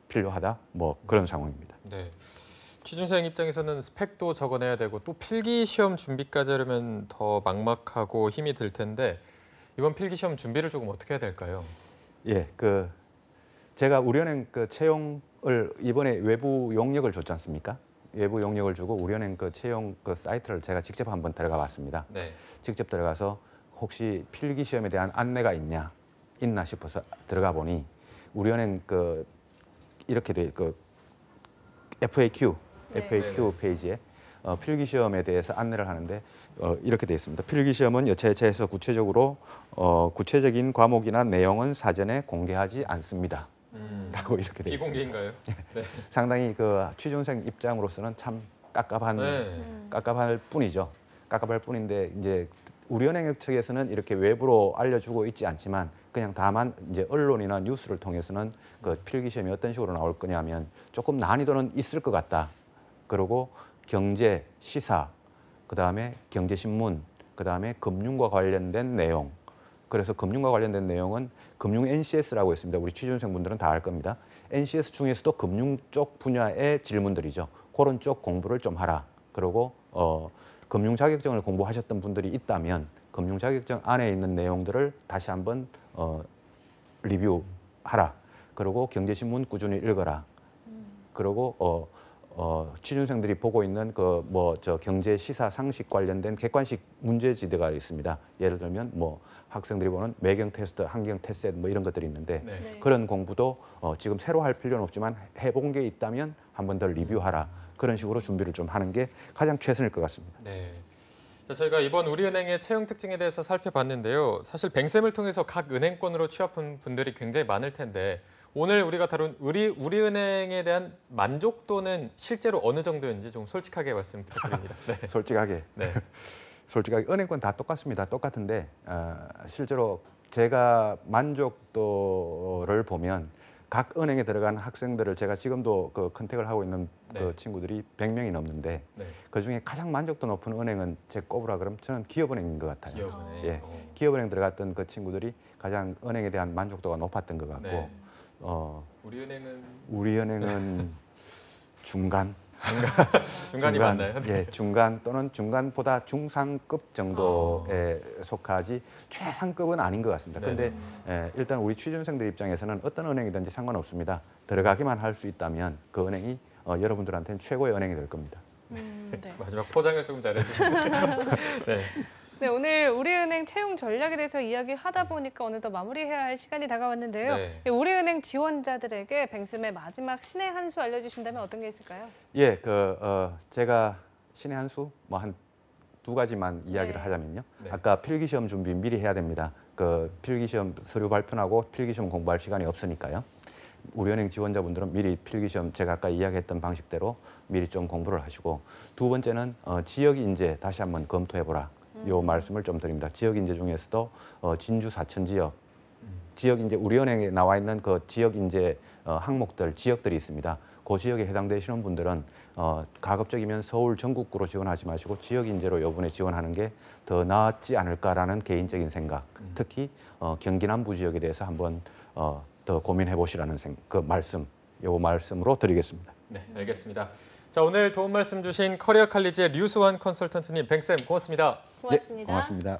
필요하다. 뭐 그런 상황입니다. 네. 취준생 입장에서는 스펙도 적어내야 되고 또 필기 시험 준비까지 하려면 더 막막하고 힘이 들 텐데 이번 필기 시험 준비를 조금 어떻게 해야 될까요? 예, 제가 우리은행 채용을 이번에 외부 용역을 줬지 않습니까? 외부 용역을 주고 우리은행 채용 사이트를 제가 직접 한번 들어가 봤습니다. 네. 직접 들어가서 혹시 필기 시험에 대한 안내가 있나 싶어서 들어가 보니 우리은행 이렇게 돼 FAQ 네네. 페이지에 필기 시험에 대해서 안내를 하는데 이렇게 되어 있습니다. 필기 시험은 여차여차해서 구체적인 과목이나 내용은 사전에 공개하지 않습니다. 라고 이렇게 되어 있습니다. 비공개인가요? 네. 상당히 취준생 입장으로서는 참 깝깝할 뿐이죠. 깝깝할 뿐인데 이제 우리은행 측에서는 이렇게 외부로 알려주고 있지 않지만 그냥 다만 이제 언론이나 뉴스를 통해서는 필기 시험이 어떤 식으로 나올 거냐면 조금 난이도는 있을 것 같다. 그리고 경제, 시사, 그다음에 경제신문, 그다음에 금융과 관련된 내용. 그래서 금융과 관련된 내용은 금융 NCS라고 있습니다. 우리 취준생분들은 다 알 겁니다. NCS 중에서도 금융 쪽 분야의 질문들이죠. 그런 쪽 공부를 좀 하라. 그리고 금융 자격증을 공부하셨던 분들이 있다면 금융 자격증 안에 있는 내용들을 다시 한번 리뷰하라. 그리고 경제신문 꾸준히 읽어라. 그리고 취준생들이 보고 있는 경제 시사 상식 관련된 객관식 문제지대가 있습니다. 예를 들면 학생들이 보는 매경 테스트, 한경 테스트 뭐 이런 것들이 있는데 네. 그런 공부도 지금 새로 할 필요는 없지만 해본 게 있다면 한 번 더 리뷰하라. 그런 식으로 준비를 좀 하는 게 가장 최선일 것 같습니다. 네. 자, 저희가 이번 우리은행의 채용 특징에 대해서 살펴봤는데요. 사실 뱅쌤을 통해서 각 은행권으로 취업한 분들이 굉장히 많을 텐데 오늘 우리가 다룬 우리은행에 대한 만족도는 실제로 어느 정도인지 좀 솔직하게 말씀 부탁드립니다. 네. 솔직하게 네. 은행권 다 똑같습니다. 똑같은데 실제로 제가 만족도를 보면 각 은행에 들어간 학생들을 제가 지금도 컨택을 하고 있는 네. 친구들이 100명이 넘는데 네. 그중에 가장 만족도 높은 은행은 제 꼽으라 그러면 저는 기업은행인 것 같아요. 기업은행. 예, 기업은행 들어갔던 친구들이 가장 은행에 대한 만족도가 높았던 것 같고 네. 우리은행은 우리은행은 중간 중간이 맞나요? 예, 중간 또는 중간보다 중상급 정도에 속하지 최상급은 아닌 것 같습니다. 그런데 일단 우리 취준생들 입장에서는 어떤 은행이든지 상관없습니다. 들어가기만 할 수 있다면 그 은행이 여러분들한테는 최고의 은행이 될 겁니다. 네. 마지막 포장을 조금 잘해주시네요. 네. 네, 오늘 우리은행 채용 전략에 대해서 이야기하다 보니까 어느덧 마무리해야 할 시간이 다가왔는데요. 네. 우리은행 지원자들에게 뱅쌤의 마지막 신의 한 수 알려주신다면 어떤 게 있을까요? 예, 제가 신의 한 수 뭐 한 두 가지만 이야기를 네. 하자면요. 네. 아까 필기시험 준비 미리 해야 됩니다. 그 필기시험 서류 발표하고 필기시험 공부할 시간이 없으니까요. 우리은행 지원자분들은 미리 필기시험 제가 아까 이야기했던 방식대로 미리 좀 공부를 하시고, 두 번째는 지역 인재 다시 한번 검토해보라. 요 말씀을 좀 드립니다. 지역 인재 중에서도 진주 사천 지역, 지역 인재 우리은행에 나와 있는 그 지역 인재 항목들 지역들이 있습니다. 그 지역에 해당되시는 분들은 가급적이면 서울 전국구로 지원하지 마시고 지역 인재로 이번에 지원하는 게 더 낫지 않을까라는 개인적인 생각. 특히 경기 남부 지역에 대해서 한번 더 고민해 보시라는 그 요 말씀으로 드리겠습니다. 네, 알겠습니다. 자, 오늘 도움 말씀 주신 커리어 칼리지의 류수환 컨설턴트님, 뱅쌤 고맙습니다. 고맙습니다. 네, 고맙습니다.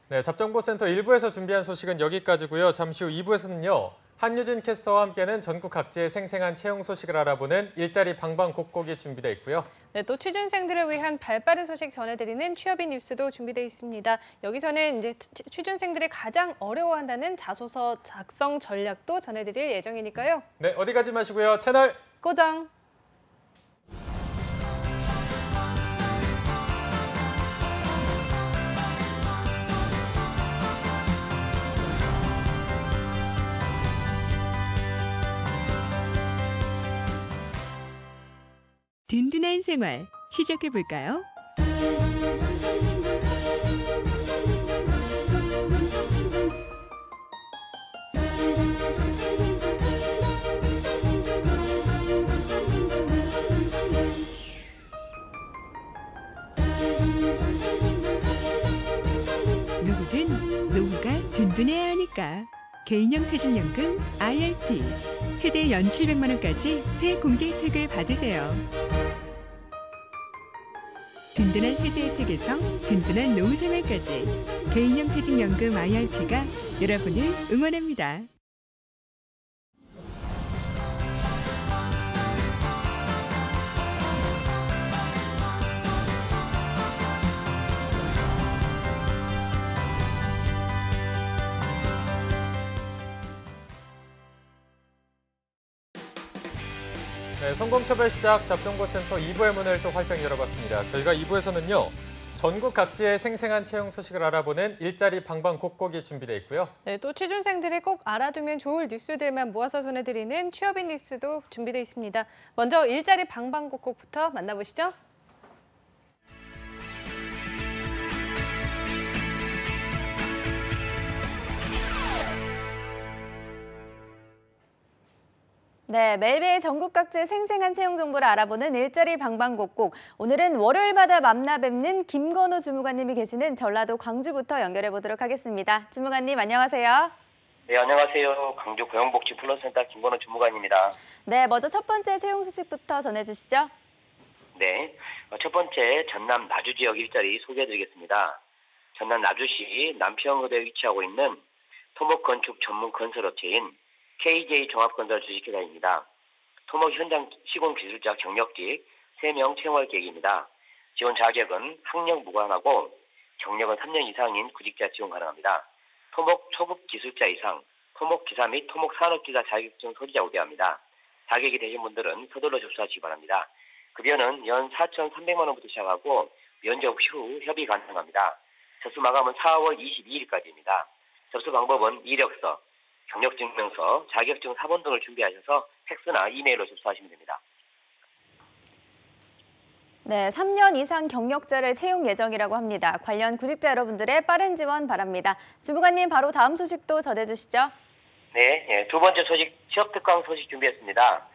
네, 잡정보센터 1부에서 준비한 소식은 여기까지고요. 잠시 후 2부에서는요. 한유진 캐스터와 함께하는 전국 각지의 생생한 채용 소식을 알아보는 일자리 방방곡곡이 준비되어 있고요. 네, 또 취준생들을 위한 발빠른 소식 전해드리는 취업인 뉴스도 준비되어 있습니다. 여기서는 이제 취준생들이 가장 어려워한다는 자소서 작성 전략도 전해드릴 예정이니까요. 네, 어디 가지 마시고요. 채널 고정! 든든한 생활 시작해 볼까요? 누구든 노후가 든든해야 하니까. 개인형 퇴직연금 IRP 최대 연 700만 원까지 새 공제 혜택을 받으세요. 든든한 세제 혜택에서 든든한 노후 생활까지 개인형 퇴직연금 IRP가 여러분을 응원합니다. 네, 성공처벌 시작 잡정보센터 2부의 문을 또 활짝 열어봤습니다. 저희가 2부에서는요. 전국 각지의 생생한 채용 소식을 알아보는 일자리 방방곡곡이 준비되어 있고요. 네, 또 취준생들이 꼭 알아두면 좋을 뉴스들만 모아서 전해드리는 취업인 뉴스도 준비되어 있습니다. 먼저 일자리 방방곡곡부터 만나보시죠. 네, 매일매일 전국 각지의 생생한 채용 정보를 알아보는 일자리 방방곡곡. 오늘은 월요일마다 만나 뵙는 김건우 주무관님이 계시는 전라도 광주부터 연결해 보도록 하겠습니다. 주무관님 안녕하세요. 네, 안녕하세요. 광주 고용복지플러스센터 김건우 주무관입니다. 네, 먼저 첫 번째 채용 소식부터 전해주시죠. 네, 첫 번째 전남 나주 지역 일자리 소개해드리겠습니다. 전남 나주시 남평읍에 위치하고 있는 토목건축 전문 건설업체인 KJ 종합건설 주식회사입니다. 토목 현장 시공 기술자 경력직 3명 채용할 계획입니다. 지원 자격은 학력 무관하고 경력은 3년 이상인 구직자 지원 가능합니다. 토목 초급 기술자 이상, 토목 기사 및 토목 산업기사 자격증 소지자 우대합니다. 자격이 되신 분들은 서둘러 접수하시기 바랍니다. 급여는 연 4,300만 원부터 시작하고 면접 후 협의 가능합니다. 접수 마감은 4월 22일까지입니다. 접수 방법은 이력서, 경력증명서, 자격증 사본 등을 준비하셔서 팩스나 이메일로 접수하시면 됩니다. 네, 3년 이상 경력자를 채용 예정이라고 합니다. 관련 구직자 여러분들의 빠른 지원 바랍니다. 주무관님 바로 다음 소식도 전해주시죠. 네, 두 번째 소식, 취업특강 소식 준비했습니다.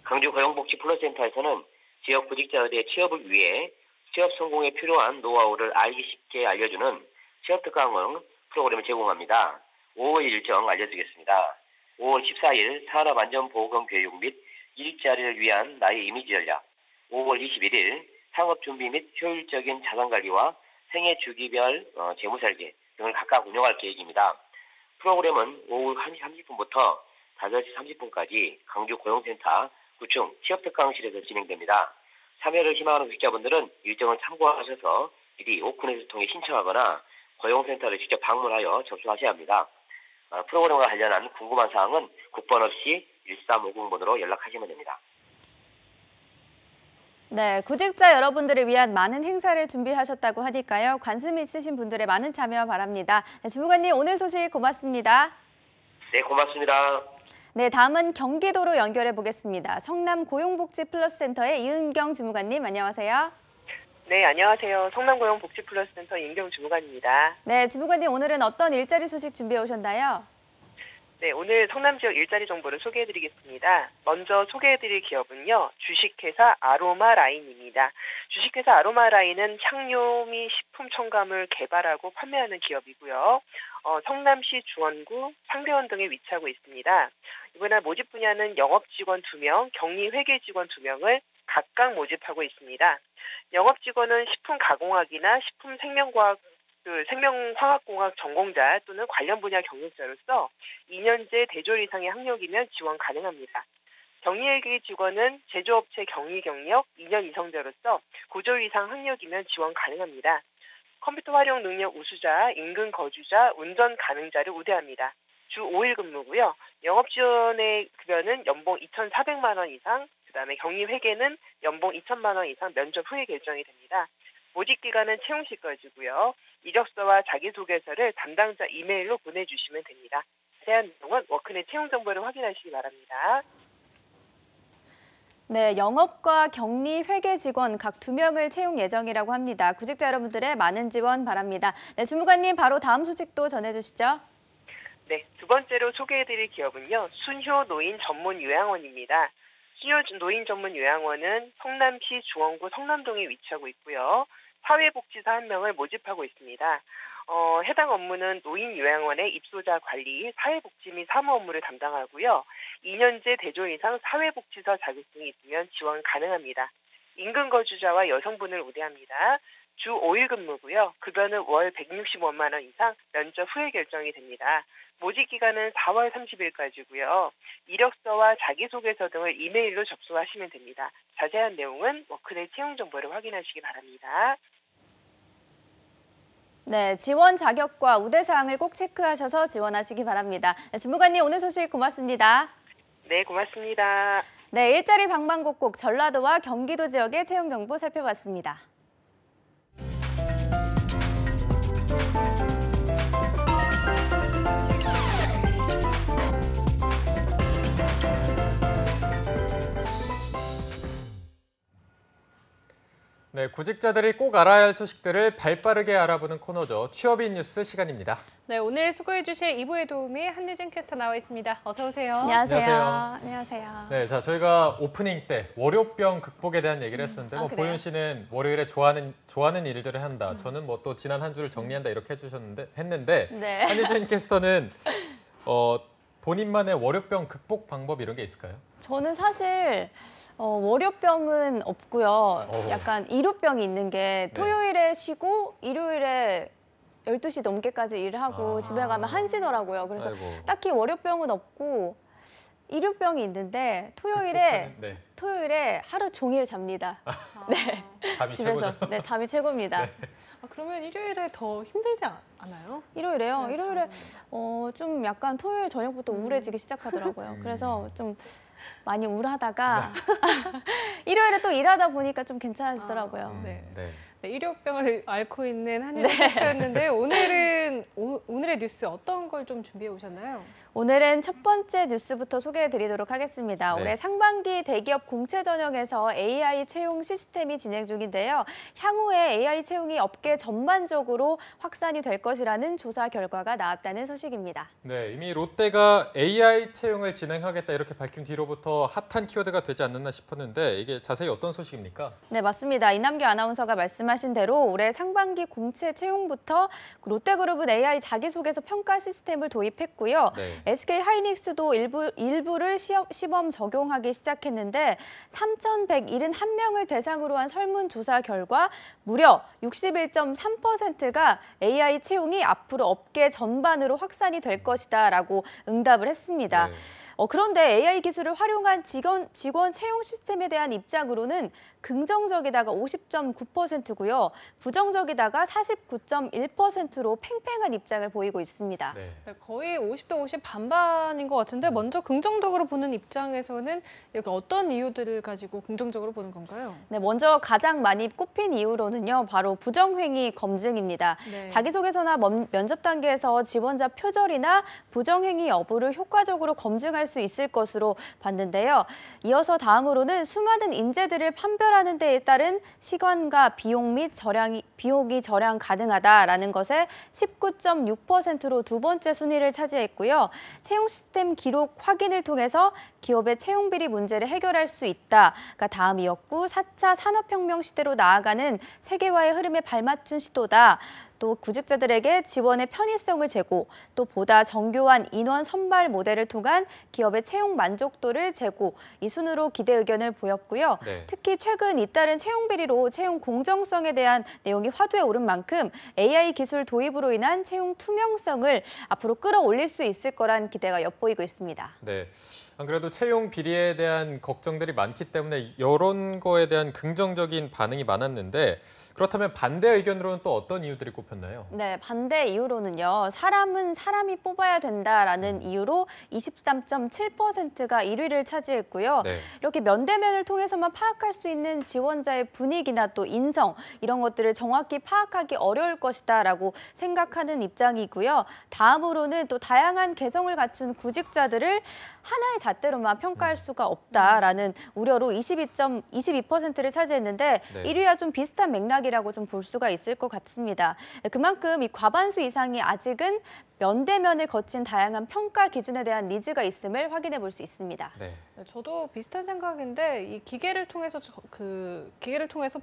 광주 고용복지플러스센터에서는 지역 구직자에 대해 취업을 위해 취업 성공에 필요한 노하우를 알기 쉽게 알려주는 취업특강 프로그램을 제공합니다. 5월 일정 알려드리겠습니다. 5월 14일 산업안전보건 교육 및 일자리를 위한 나의 이미지 전략, 5월 21일 상업준비 및 효율적인 자산관리와 생애 주기별 재무설계 등을 각각 운영할 계획입니다. 프로그램은 오후 1시 30분부터 5시 30분까지 강주 고용센터 9층 취업특강실에서 진행됩니다. 참여를 희망하는 구직자분들은 일정을 참고하셔서 미리 오픈에서 통해 신청하거나 고용센터를 직접 방문하여 접수하셔야 합니다. 프로그램과 관련한 궁금한 사항은 국번 없이 1350번으로 연락하시면 됩니다. 네, 구직자 여러분들을 위한 많은 행사를 준비하셨다고 하니까요. 관심 있으신 분들의 많은 참여 바랍니다. 네, 주무관님 오늘 소식 고맙습니다. 네, 고맙습니다. 네, 다음은 경기도로 연결해 보겠습니다. 성남 고용복지플러스센터의 이은경 주무관님 안녕하세요. 네, 안녕하세요. 성남고용복지플러스센터 이은경 주무관입니다. 네, 주무관님 오늘은 어떤 일자리 소식 준비해 오셨나요? 네, 오늘 성남 지역 일자리 정보를 소개해드리겠습니다. 먼저 소개해드릴 기업은요, 주식회사 아로마라인입니다. 주식회사 아로마라인은 향료 및 식품 첨가물 개발하고 판매하는 기업이고요. 성남시 주원구 상대원 등에 위치하고 있습니다. 이번에 모집 분야는 영업 직원 2명, 격리 회계 직원 2명을 각각 모집하고 있습니다. 영업 직원은 식품 가공학이나 식품 생명화학공학 전공자 또는 관련 분야 경력자로서 2년제 대졸 이상의 학력이면 지원 가능합니다. 격리회계 직원은 제조업체 격리 경력 2년 이상자로서 9졸 이상 학력이면 지원 가능합니다. 컴퓨터 활용 능력 우수자, 인근 거주자, 운전 가능자를 우대합니다. 주 5일 근무고요. 영업 지원의 급여는 연봉 2,400만 원 이상, 그다음에 격리 회계는 연봉 2천만 원 이상 면접 후에 결정이 됩니다. 모집 기간은 채용 시까지고요. 이력서와 자기소개서를 담당자 이메일로 보내주시면 됩니다. 자세한 내용은 워크넷 채용 정보를 확인하시기 바랍니다. 네, 영업과 격리 회계 직원 각 2명을 채용 예정이라고 합니다. 구직자 여러분들의 많은 지원 바랍니다. 네, 주무관님 바로 다음 소식도 전해주시죠. 네, 두 번째로 소개해드릴 기업은요. 순효 노인 전문 요양원입니다. 순효 노인 전문 요양원은 성남시 주원구 성남동에 위치하고 있고요. 사회복지사 1명을 모집하고 있습니다. 해당 업무는 노인 요양원의 입소자 관리, 사회복지 및 사무 업무를 담당하고요. 2년제 대졸 이상 사회복지사 자격증이 있으면 지원 가능합니다. 인근 거주자와 여성분을 우대합니다. 주 5일 근무고요. 급여는 월 165만 원 이상 면접 후에 결정이 됩니다. 모집 기간은 4월 30일까지고요. 이력서와 자기소개서 등을 이메일로 접수하시면 됩니다. 자세한 내용은 워크넷 채용 정보를 확인하시기 바랍니다. 네, 지원 자격과 우대 사항을 꼭 체크하셔서 지원하시기 바랍니다. 네, 주무관님 오늘 소식 고맙습니다. 네, 고맙습니다. 네, 일자리 방방곡곡 전라도와 경기도 지역의 채용 정보 살펴봤습니다. 네, 구직자들이 꼭 알아야 할 소식들을 발빠르게 알아보는 코너죠. 취업인 뉴스 시간입니다. 네, 오늘 소개해 주실 2부의 도우미 한유진 캐스터 나와 있습니다. 어서 오세요. 안녕하세요. 안녕하세요. 네, 자 저희가 오프닝 때 월요병 극복에 대한 얘기를 했었는데 뭐 그래요? 보윤 씨는 월요일에 좋아하는 일들을 한다. 저는 뭐 또 지난 한 주를 정리한다 이렇게 했는데 네. 한유진 캐스터는 본인만의 월요병 극복 방법 이런 게 있을까요? 저는 사실 월요병은 없고요. 약간 일요병이 있는 게 토요일에 쉬고 일요일에 12시 넘게까지 일을 하고 집에 가면 1시더라고요. 그래서 아이고. 딱히 월요병은 없고 일요병이 있는데 토요일에 하루 종일 잡니다. 네. 잠이 집에서. 최고죠. 네, 잠이 최고입니다. 그러면 일요일에 더 힘들지 않아요? 일요일에요. 네, 일요일에 좀 약간 토요일 저녁부터 우울해지기 시작하더라고요. 그래서 좀 많이 우울하다가 일요일에 또 일하다 보니까 좀 괜찮아지더라고요. 네. 네. 네, 일요병을 앓고 있는 한유진 캐스터였는데 오늘의 뉴스 어떤 걸 좀 준비해 오셨나요? 오늘은 첫 번째 뉴스부터 소개해드리도록 하겠습니다. 네. 올해 상반기 대기업 공채 전형에서 AI 채용 시스템이 진행 중인데요. 향후에 AI 채용이 업계 전반적으로 확산이 될 것이라는 조사 결과가 나왔다는 소식입니다. 네, 이미 롯데가 AI 채용을 진행하겠다 이렇게 밝힌 뒤로부터 핫한 키워드가 되지 않았나 싶었는데 이게 자세히 어떤 소식입니까? 네, 맞습니다. 이남규 아나운서가 말씀하신 대로 올해 상반기 공채 채용부터 롯데그룹은 AI 자기소개서 평가 시스템을 도입했고요. 네. SK 하이닉스도 일부를 시범 적용하기 시작했는데 3,171명을 대상으로 한 설문조사 결과 무려 61.3%가 AI 채용이 앞으로 업계 전반으로 확산이 될 것이다라고 응답을 했습니다. 네. 그런데 AI 기술을 활용한 직원 채용 시스템에 대한 입장으로는 긍정적이다가 50.9%고요. 부정적이다가 49.1%로 팽팽한 입장을 보이고 있습니다. 네. 거의 50대 50 반반인 것 같은데 먼저 긍정적으로 보는 입장에서는 이렇게 어떤 이유들을 가지고 긍정적으로 보는 건가요? 네, 먼저 가장 많이 꼽힌 이유로는요. 바로 부정행위 검증입니다. 네. 자기소개서나 면접 단계에서 지원자 표절이나 부정행위 여부를 효과적으로 검증할 수 있을 것으로 봤는데요. 이어서 다음으로는 수많은 인재들을 판별하는 데에 따른 시간과 비용이 절약 가능하다라는 것에 19.6%로 두 번째 순위를 차지했고요. 채용 시스템 기록 확인을 통해서 기업의 채용 비리 문제를 해결할 수 있다가 다음이었고 4차 산업혁명 시대로 나아가는 세계화의 흐름에 발맞춘 시도다. 또 구직자들에게 지원의 편의성을 제고, 또 보다 정교한 인원 선발 모델을 통한 기업의 채용 만족도를 제고, 이 순으로 기대 의견을 보였고요. 네. 특히 최근 잇따른 채용 비리로 채용 공정성에 대한 내용이 화두에 오른 만큼 AI 기술 도입으로 인한 채용 투명성을 앞으로 끌어올릴 수 있을 거란 기대가 엿보이고 있습니다. 네. 안 그래도 채용 비리에 대한 걱정들이 많기 때문에 이런 거에 대한 긍정적인 반응이 많았는데 그렇다면 반대 의견으로는 또 어떤 이유들이 꼽혔나요? 네, 반대 이유로는요. 사람은 사람이 뽑아야 된다라는 이유로 23.7%가 1위를 차지했고요. 네. 이렇게 면대면을 통해서만 파악할 수 있는 지원자의 분위기나 또 인성 이런 것들을 정확히 파악하기 어려울 것이다라고 생각하는 입장이고요. 다음으로는 또 다양한 개성을 갖춘 구직자들을 하나의 잣대로만 평가할 수가 없다라는 우려로 22%를 차지했는데 네. 1위와 좀 비슷한 맥락이라고 좀 볼 수가 있을 것 같습니다. 그만큼 이 과반수 이상이 아직은 면대면을 거친 다양한 평가 기준에 대한 니즈가 있음을 확인해 볼 수 있습니다. 네. 저도 비슷한 생각인데 이 기계를 통해서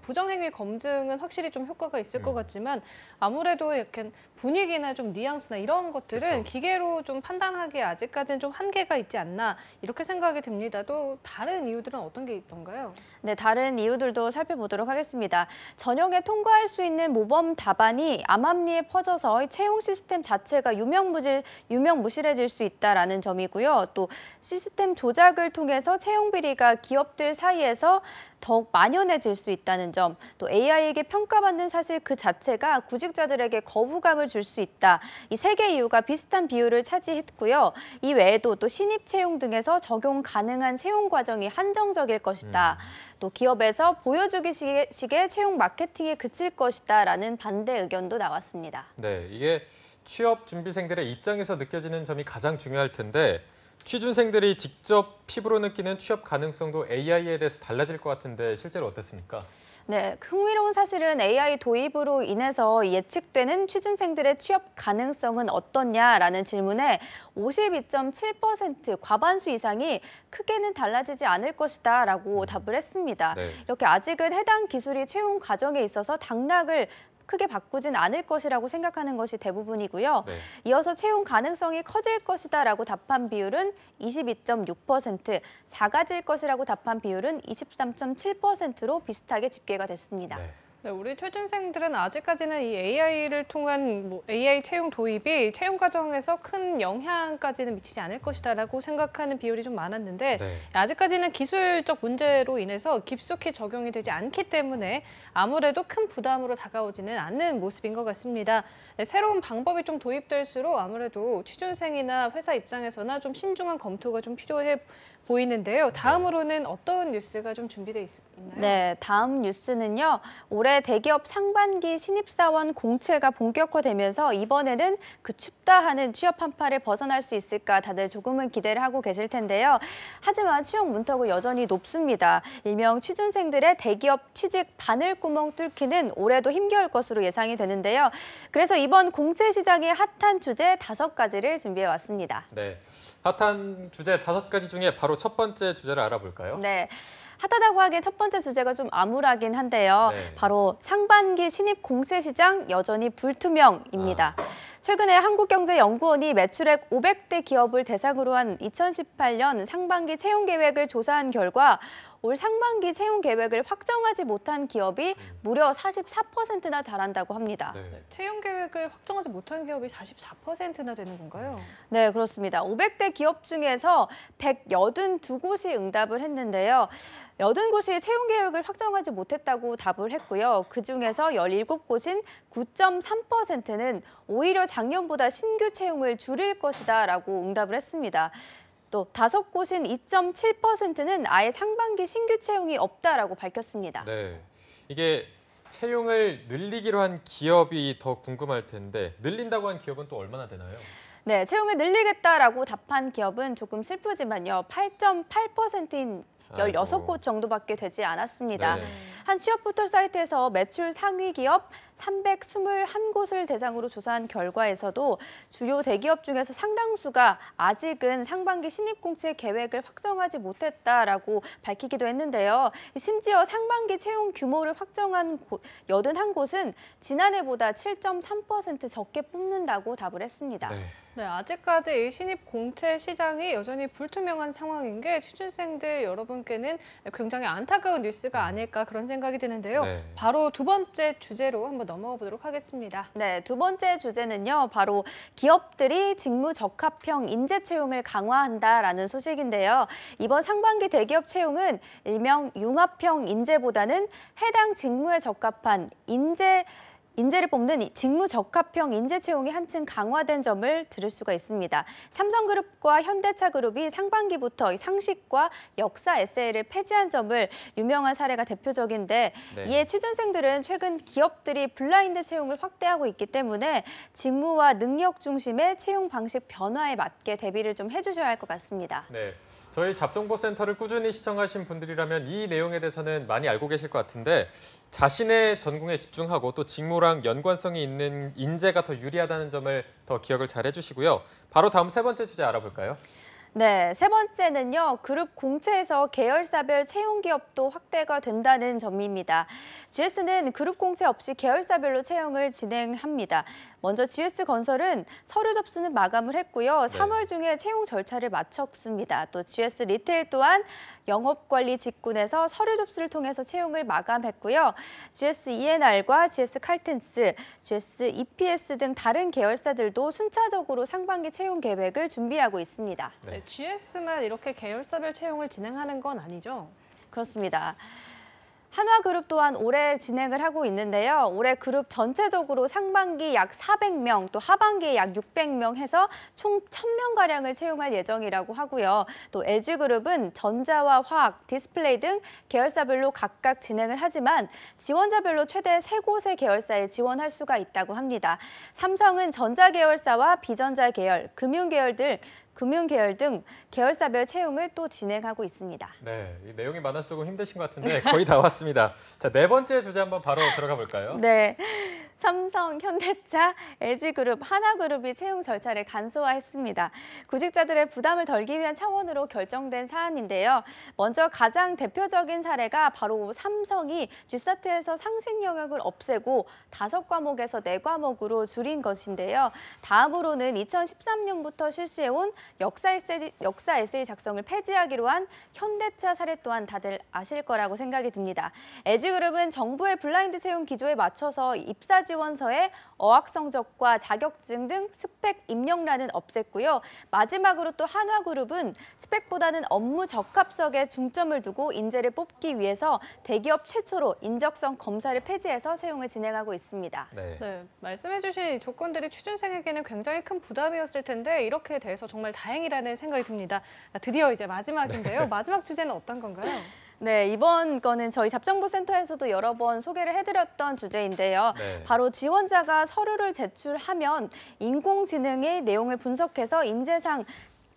부정행위 검증은 확실히 좀 효과가 있을 것 같지만 아무래도 약간 분위기나 좀 뉘앙스나 이런 것들은 그쵸. 기계로 좀 판단하기에 아직까지는 좀 한계가 있지 않나 이렇게 생각이 듭니다. 또 다른 이유들은 어떤 게 있던가요? 네, 다른 이유들도 살펴보도록 하겠습니다. 전형에 통과할 수 있는 모범 답안이 암암리에 퍼져서 채용 시스템 자체가 유명무실해질 수 있다라는 점이고요. 또 시스템 조작을 통해서 채용 비리가 기업들 사이에서 더욱 만연해질 수 있다는 점, 또 AI에게 평가받는 사실 그 자체가 구직자들에게 거부감을 줄 수 있다. 이 세 개 이유가 비슷한 비율을 차지했고요. 이 외에도 또 신입 채용 등에서 적용 가능한 채용 과정이 한정적일 것이다. 또 기업에서 보여주기 식의 채용 마케팅에 그칠 것이다라는 반대 의견도 나왔습니다. 네, 이게 취업 준비생들의 입장에서 느껴지는 점이 가장 중요할 텐데 취준생들이 직접 피부로 느끼는 취업 가능성도 AI에 대해서 달라질 것 같은데 실제로 어떻습니까? 네, 흥미로운 사실은 AI 도입으로 인해서 예측되는 취준생들의 취업 가능성은 어떻냐라는 질문에 52.7% 과반수 이상이 크게는 달라지지 않을 것이다라고 답을 했습니다. 네. 이렇게 아직은 해당 기술이 채용 과정에 있어서 당락을 크게 바꾸진 않을 것이라고 생각하는 것이 대부분이고요. 네. 이어서 채용 가능성이 커질 것이다라고 답한 비율은 22.6%, 작아질 것이라고 답한 비율은 23.7%로 비슷하게 집계가 됐습니다. 네. 네, 우리 취준생들은 아직까지는 이 AI를 통한 AI 채용 도입이 채용 과정에서 큰 영향까지는 미치지 않을 것이다라고 생각하는 비율이 좀 많았는데 네. 아직까지는 기술적 문제로 인해서 깊숙이 적용이 되지 않기 때문에 아무래도 큰 부담으로 다가오지는 않는 모습인 것 같습니다. 네, 새로운 방법이 좀 도입될수록 아무래도 취준생이나 회사 입장에서나 좀 신중한 검토가 좀 필요해 보이는데요. 다음으로는 어떤 뉴스가 좀 준비되어 있나요? 네, 다음 뉴스는요. 올해 대기업 상반기 신입사원 공채가 본격화되면서 이번에는 그 춥다 하는 취업 한파를 벗어날 수 있을까 다들 조금은 기대를 하고 계실 텐데요. 하지만 취업 문턱은 여전히 높습니다. 일명 취준생들의 대기업 취직 바늘구멍 뚫기는 올해도 힘겨울 것으로 예상이 되는데요. 그래서 이번 공채 시장의 핫한 주제 5가지를 준비해 왔습니다. 네, 핫한 주제 5가지 중에 바로 첫 번째 주제를 알아볼까요? 네. 핫하다고 하기엔 첫 번째 주제가 좀 암울하긴 한데요. 네. 바로 상반기 신입 공채 시장 여전히 불투명입니다. 최근에 한국경제연구원이 매출액 500대 기업을 대상으로 한 2018년 상반기 채용 계획을 조사한 결과 올 상반기 채용 계획을 확정하지 못한 기업이 무려 44%나 달한다고 합니다. 네. 채용 계획을 확정하지 못한 기업이 44%나 되는 건가요? 네, 그렇습니다. 500대 기업 중에서 182곳이 응답을 했는데요. 80곳이 채용 계획을 확정하지 못했다고 답을 했고요. 그중에서 17곳인 9.3%는 오히려 작년보다 신규 채용을 줄일 것이다라고 응답을 했습니다. 또 5곳인 2.7%는 아예 상반기 신규 채용이 없다라고 밝혔습니다. 네. 이게 채용을 늘리기로 한 기업이 더 궁금할 텐데 늘린다고 한 기업은 또 얼마나 되나요? 네, 채용을 늘리겠다라고 답한 기업은 조금 슬프지만요. 8.8%인 16곳 정도밖에 되지 않았습니다. 네. 한 취업 포털 사이트에서 매출 상위 기업 321곳을 대상으로 조사한 결과에서도 주요 대기업 중에서 상당수가 아직은 상반기 신입 공채 계획을 확정하지 못했다라고 밝히기도 했는데요. 심지어 상반기 채용 규모를 확정한 81곳은 지난해보다 7.3% 적게 뽑는다고 답을 했습니다. 네. 네, 아직까지 이 신입 공채 시장이 여전히 불투명한 상황인 게 취준생들 여러분께는 굉장히 안타까운 뉴스가 아닐까 그런 생각이 드는데요. 네. 바로 두 번째 주제로 한번 넘어가 보도록 하겠습니다. 네, 두 번째 주제는요. 바로 기업들이 직무 적합형 인재 채용을 강화한다라는 소식인데요. 이번 상반기 대기업 채용은 일명 융합형 인재보다는 해당 직무에 적합한 인재를 뽑는 직무 적합형 인재 채용이 한층 강화된 점을 들을 수가 있습니다. 삼성그룹과 현대차그룹이 상반기부터 상식과 역사 에세이를 폐지한 점을 유명한 사례가 대표적인데 네. 이에 취준생들은 최근 기업들이 블라인드 채용을 확대하고 있기 때문에 직무와 능력 중심의 채용 방식 변화에 맞게 대비를 좀 해주셔야 할 것 같습니다. 네. 저희 잡정보센터를 꾸준히 시청하신 분들이라면 이 내용에 대해서는 많이 알고 계실 것 같은데 자신의 전공에 집중하고 또 직무랑 연관성이 있는 인재가 더 유리하다는 점을 더 기억을 잘 해주시고요. 바로 다음 세 번째 주제 알아볼까요? 네, 세 번째는요. 그룹 공채에서 계열사별 채용 기업도 확대가 된다는 점입니다. GS는 그룹 공채 없이 계열사별로 채용을 진행합니다. 먼저 GS건설은 서류 접수는 마감을 했고요. 네. 3월 중에 채용 절차를 마쳤습니다. 또 GS 리테일 또한 영업관리 직군에서 서류 접수를 통해서 채용을 마감했고요. GS ENR과 GS 칼텐스, GS EPS 등 다른 계열사들도 순차적으로 상반기 채용 계획을 준비하고 있습니다. 네, GS만 이렇게 계열사별 채용을 진행하는 건 아니죠? 그렇습니다. 한화그룹 또한 올해 진행을 하고 있는데요. 올해 그룹 전체적으로 상반기 약 400명, 또 하반기에 약 600명 해서 총 1000명가량을 채용할 예정이라고 하고요. 또 LG그룹은 전자와 화학, 디스플레이 등 계열사별로 각각 진행을 하지만 지원자별로 최대 3곳의 계열사에 지원할 수가 있다고 합니다. 삼성은 전자계열사와 비전자 계열, 금융계열 등 계열사별 채용을 또 진행하고 있습니다. 네, 이 내용이 많아서 조금 힘드신 것 같은데 거의 다 왔습니다. 자, 네 번째 주제 한번 바로 들어가 볼까요? 네. 삼성, 현대차, LG그룹, 하나그룹이 채용 절차를 간소화했습니다. 구직자들의 부담을 덜기 위한 차원으로 결정된 사안인데요. 먼저 가장 대표적인 사례가 바로 삼성이 G사트에서 상식 영역을 없애고 5과목에서 4과목으로 줄인 것인데요. 다음으로는 2013년부터 실시해온 역사 에세이 작성을 폐지하기로 한 현대차 사례 또한 다들 아실 거라고 생각이 듭니다. LG그룹은 정부의 블라인드 채용 기조에 맞춰서 입사 지원서에 어학 성적과 자격증 등 스펙 입력란은 없앴고요. 마지막으로 또 한화그룹은 스펙보다는 업무 적합성에 중점을 두고 인재를 뽑기 위해서 대기업 최초로 인적성 검사를 폐지해서 채용을 진행하고 있습니다. 네. 네, 말씀해주신 조건들이 취준생에게는 굉장히 큰 부담이었을 텐데 이렇게 돼서 정말 다행이라는 생각이 듭니다. 드디어 이제 마지막인데요. 마지막 주제는 어떤 건가요? 네, 이번 거는 저희 잡정보센터에서도 여러 번 소개를 해드렸던 주제인데요. 네. 바로 지원자가 서류를 제출하면 인공지능의 내용을 분석해서 인재상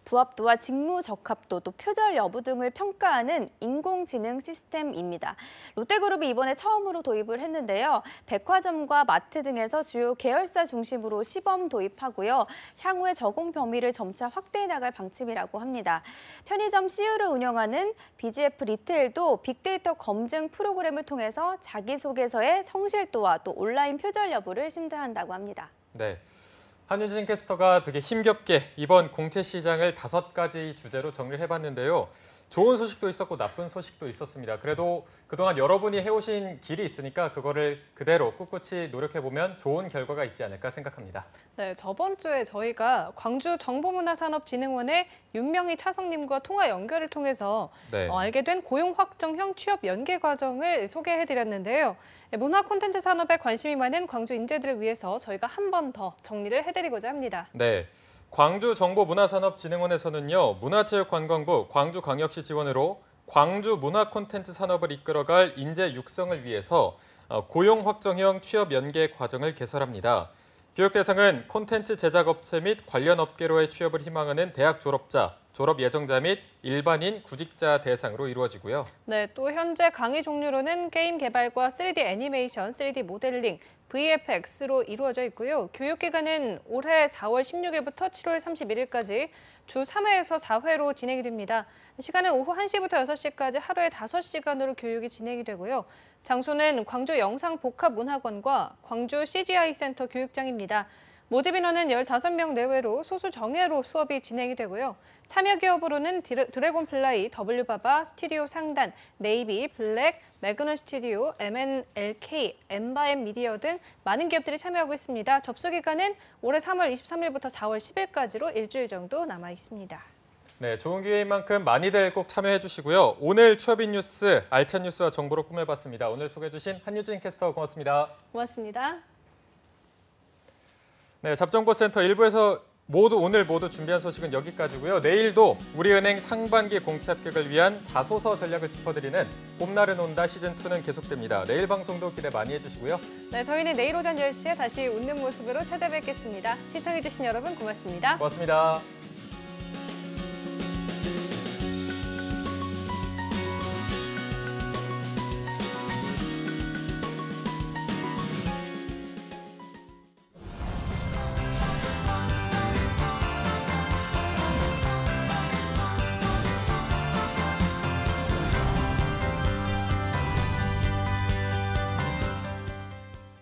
부합도와 직무 적합도, 또 표절 여부 등을 평가하는 인공지능 시스템입니다. 롯데그룹이 이번에 처음으로 도입을 했는데요. 백화점과 마트 등에서 주요 계열사 중심으로 시범 도입하고요. 향후에 적용 범위를 점차 확대해 나갈 방침이라고 합니다. 편의점 CU를 운영하는 BGF 리테일도 빅데이터 검증 프로그램을 통해서 자기소개서의 성실도와 또 온라인 표절 여부를 심사한다고 합니다. 네. 한윤진 캐스터가 되게 힘겹게 이번 공채 시장을 5가지 주제로 정리를 해봤는데요. 좋은 소식도 있었고 나쁜 소식도 있었습니다. 그래도 그동안 여러분이 해오신 길이 있으니까 그거를 그대로 꿋꿋이 노력해보면 좋은 결과가 있지 않을까 생각합니다. 네, 저번 주에 저희가 광주 정보문화산업진흥원의 윤명희 차성님과 통화 연결을 통해서 네. 알게 된 고용 확정형 취업 연계 과정을 소개해드렸는데요. 문화 콘텐츠 산업에 관심이 많은 광주 인재들을 위해서 저희가 한 번 더 정리를 해드리고자 합니다. 네. 광주정보문화산업진흥원에서는요, 문화체육관광부 광주광역시 지원으로 광주 문화 콘텐츠 산업을 이끌어갈 인재 육성을 위해서 고용 확정형 취업 연계 과정을 개설합니다. 교육 대상은 콘텐츠 제작업체 및 관련 업계로의 취업을 희망하는 대학 졸업자, 졸업 예정자 및 일반인 구직자 대상으로 이루어지고요. 네, 또 현재 강의 종류로는 게임 개발과 3D 애니메이션, 3D 모델링, VFX로 이루어져 있고요. 교육기간은 올해 4월 16일부터 7월 31일까지 주 3회에서 4회로 진행이 됩니다. 시간은 오후 1시부터 6시까지 하루에 5시간으로 교육이 진행이 되고요. 장소는 광주 영상복합문화관과 광주 CGI 센터 교육장입니다. 모집 인원은 15명 내외로 소수 정예로 수업이 진행이 되고요. 참여 기업으로는 드래곤플라이, W바바, 스튜디오 상단, 네이비, 블랙, 매그넘 스튜디오, MNLK, 엠바엠 미디어 등 많은 기업들이 참여하고 있습니다. 접수 기간은 올해 3월 23일부터 4월 10일까지로 일주일 정도 남아 있습니다. 네, 좋은 기회인 만큼 많이들 꼭 참여해 주시고요. 오늘 취업인 뉴스, 알찬 뉴스와 정보로 꾸며봤습니다. 오늘 소개해 주신 한유진 캐스터 고맙습니다. 고맙습니다. 네, 잡정보센터 1부에서 오늘 모두 준비한 소식은 여기까지고요. 내일도 우리은행 상반기 공채 합격을 위한 자소서 전략을 짚어드리는 봄날은 온다 시즌2는 계속됩니다. 내일 방송도 기대 많이 해주시고요. 네, 저희는 내일 오전 10시에 다시 웃는 모습으로 찾아뵙겠습니다. 시청해주신 여러분 고맙습니다. 고맙습니다.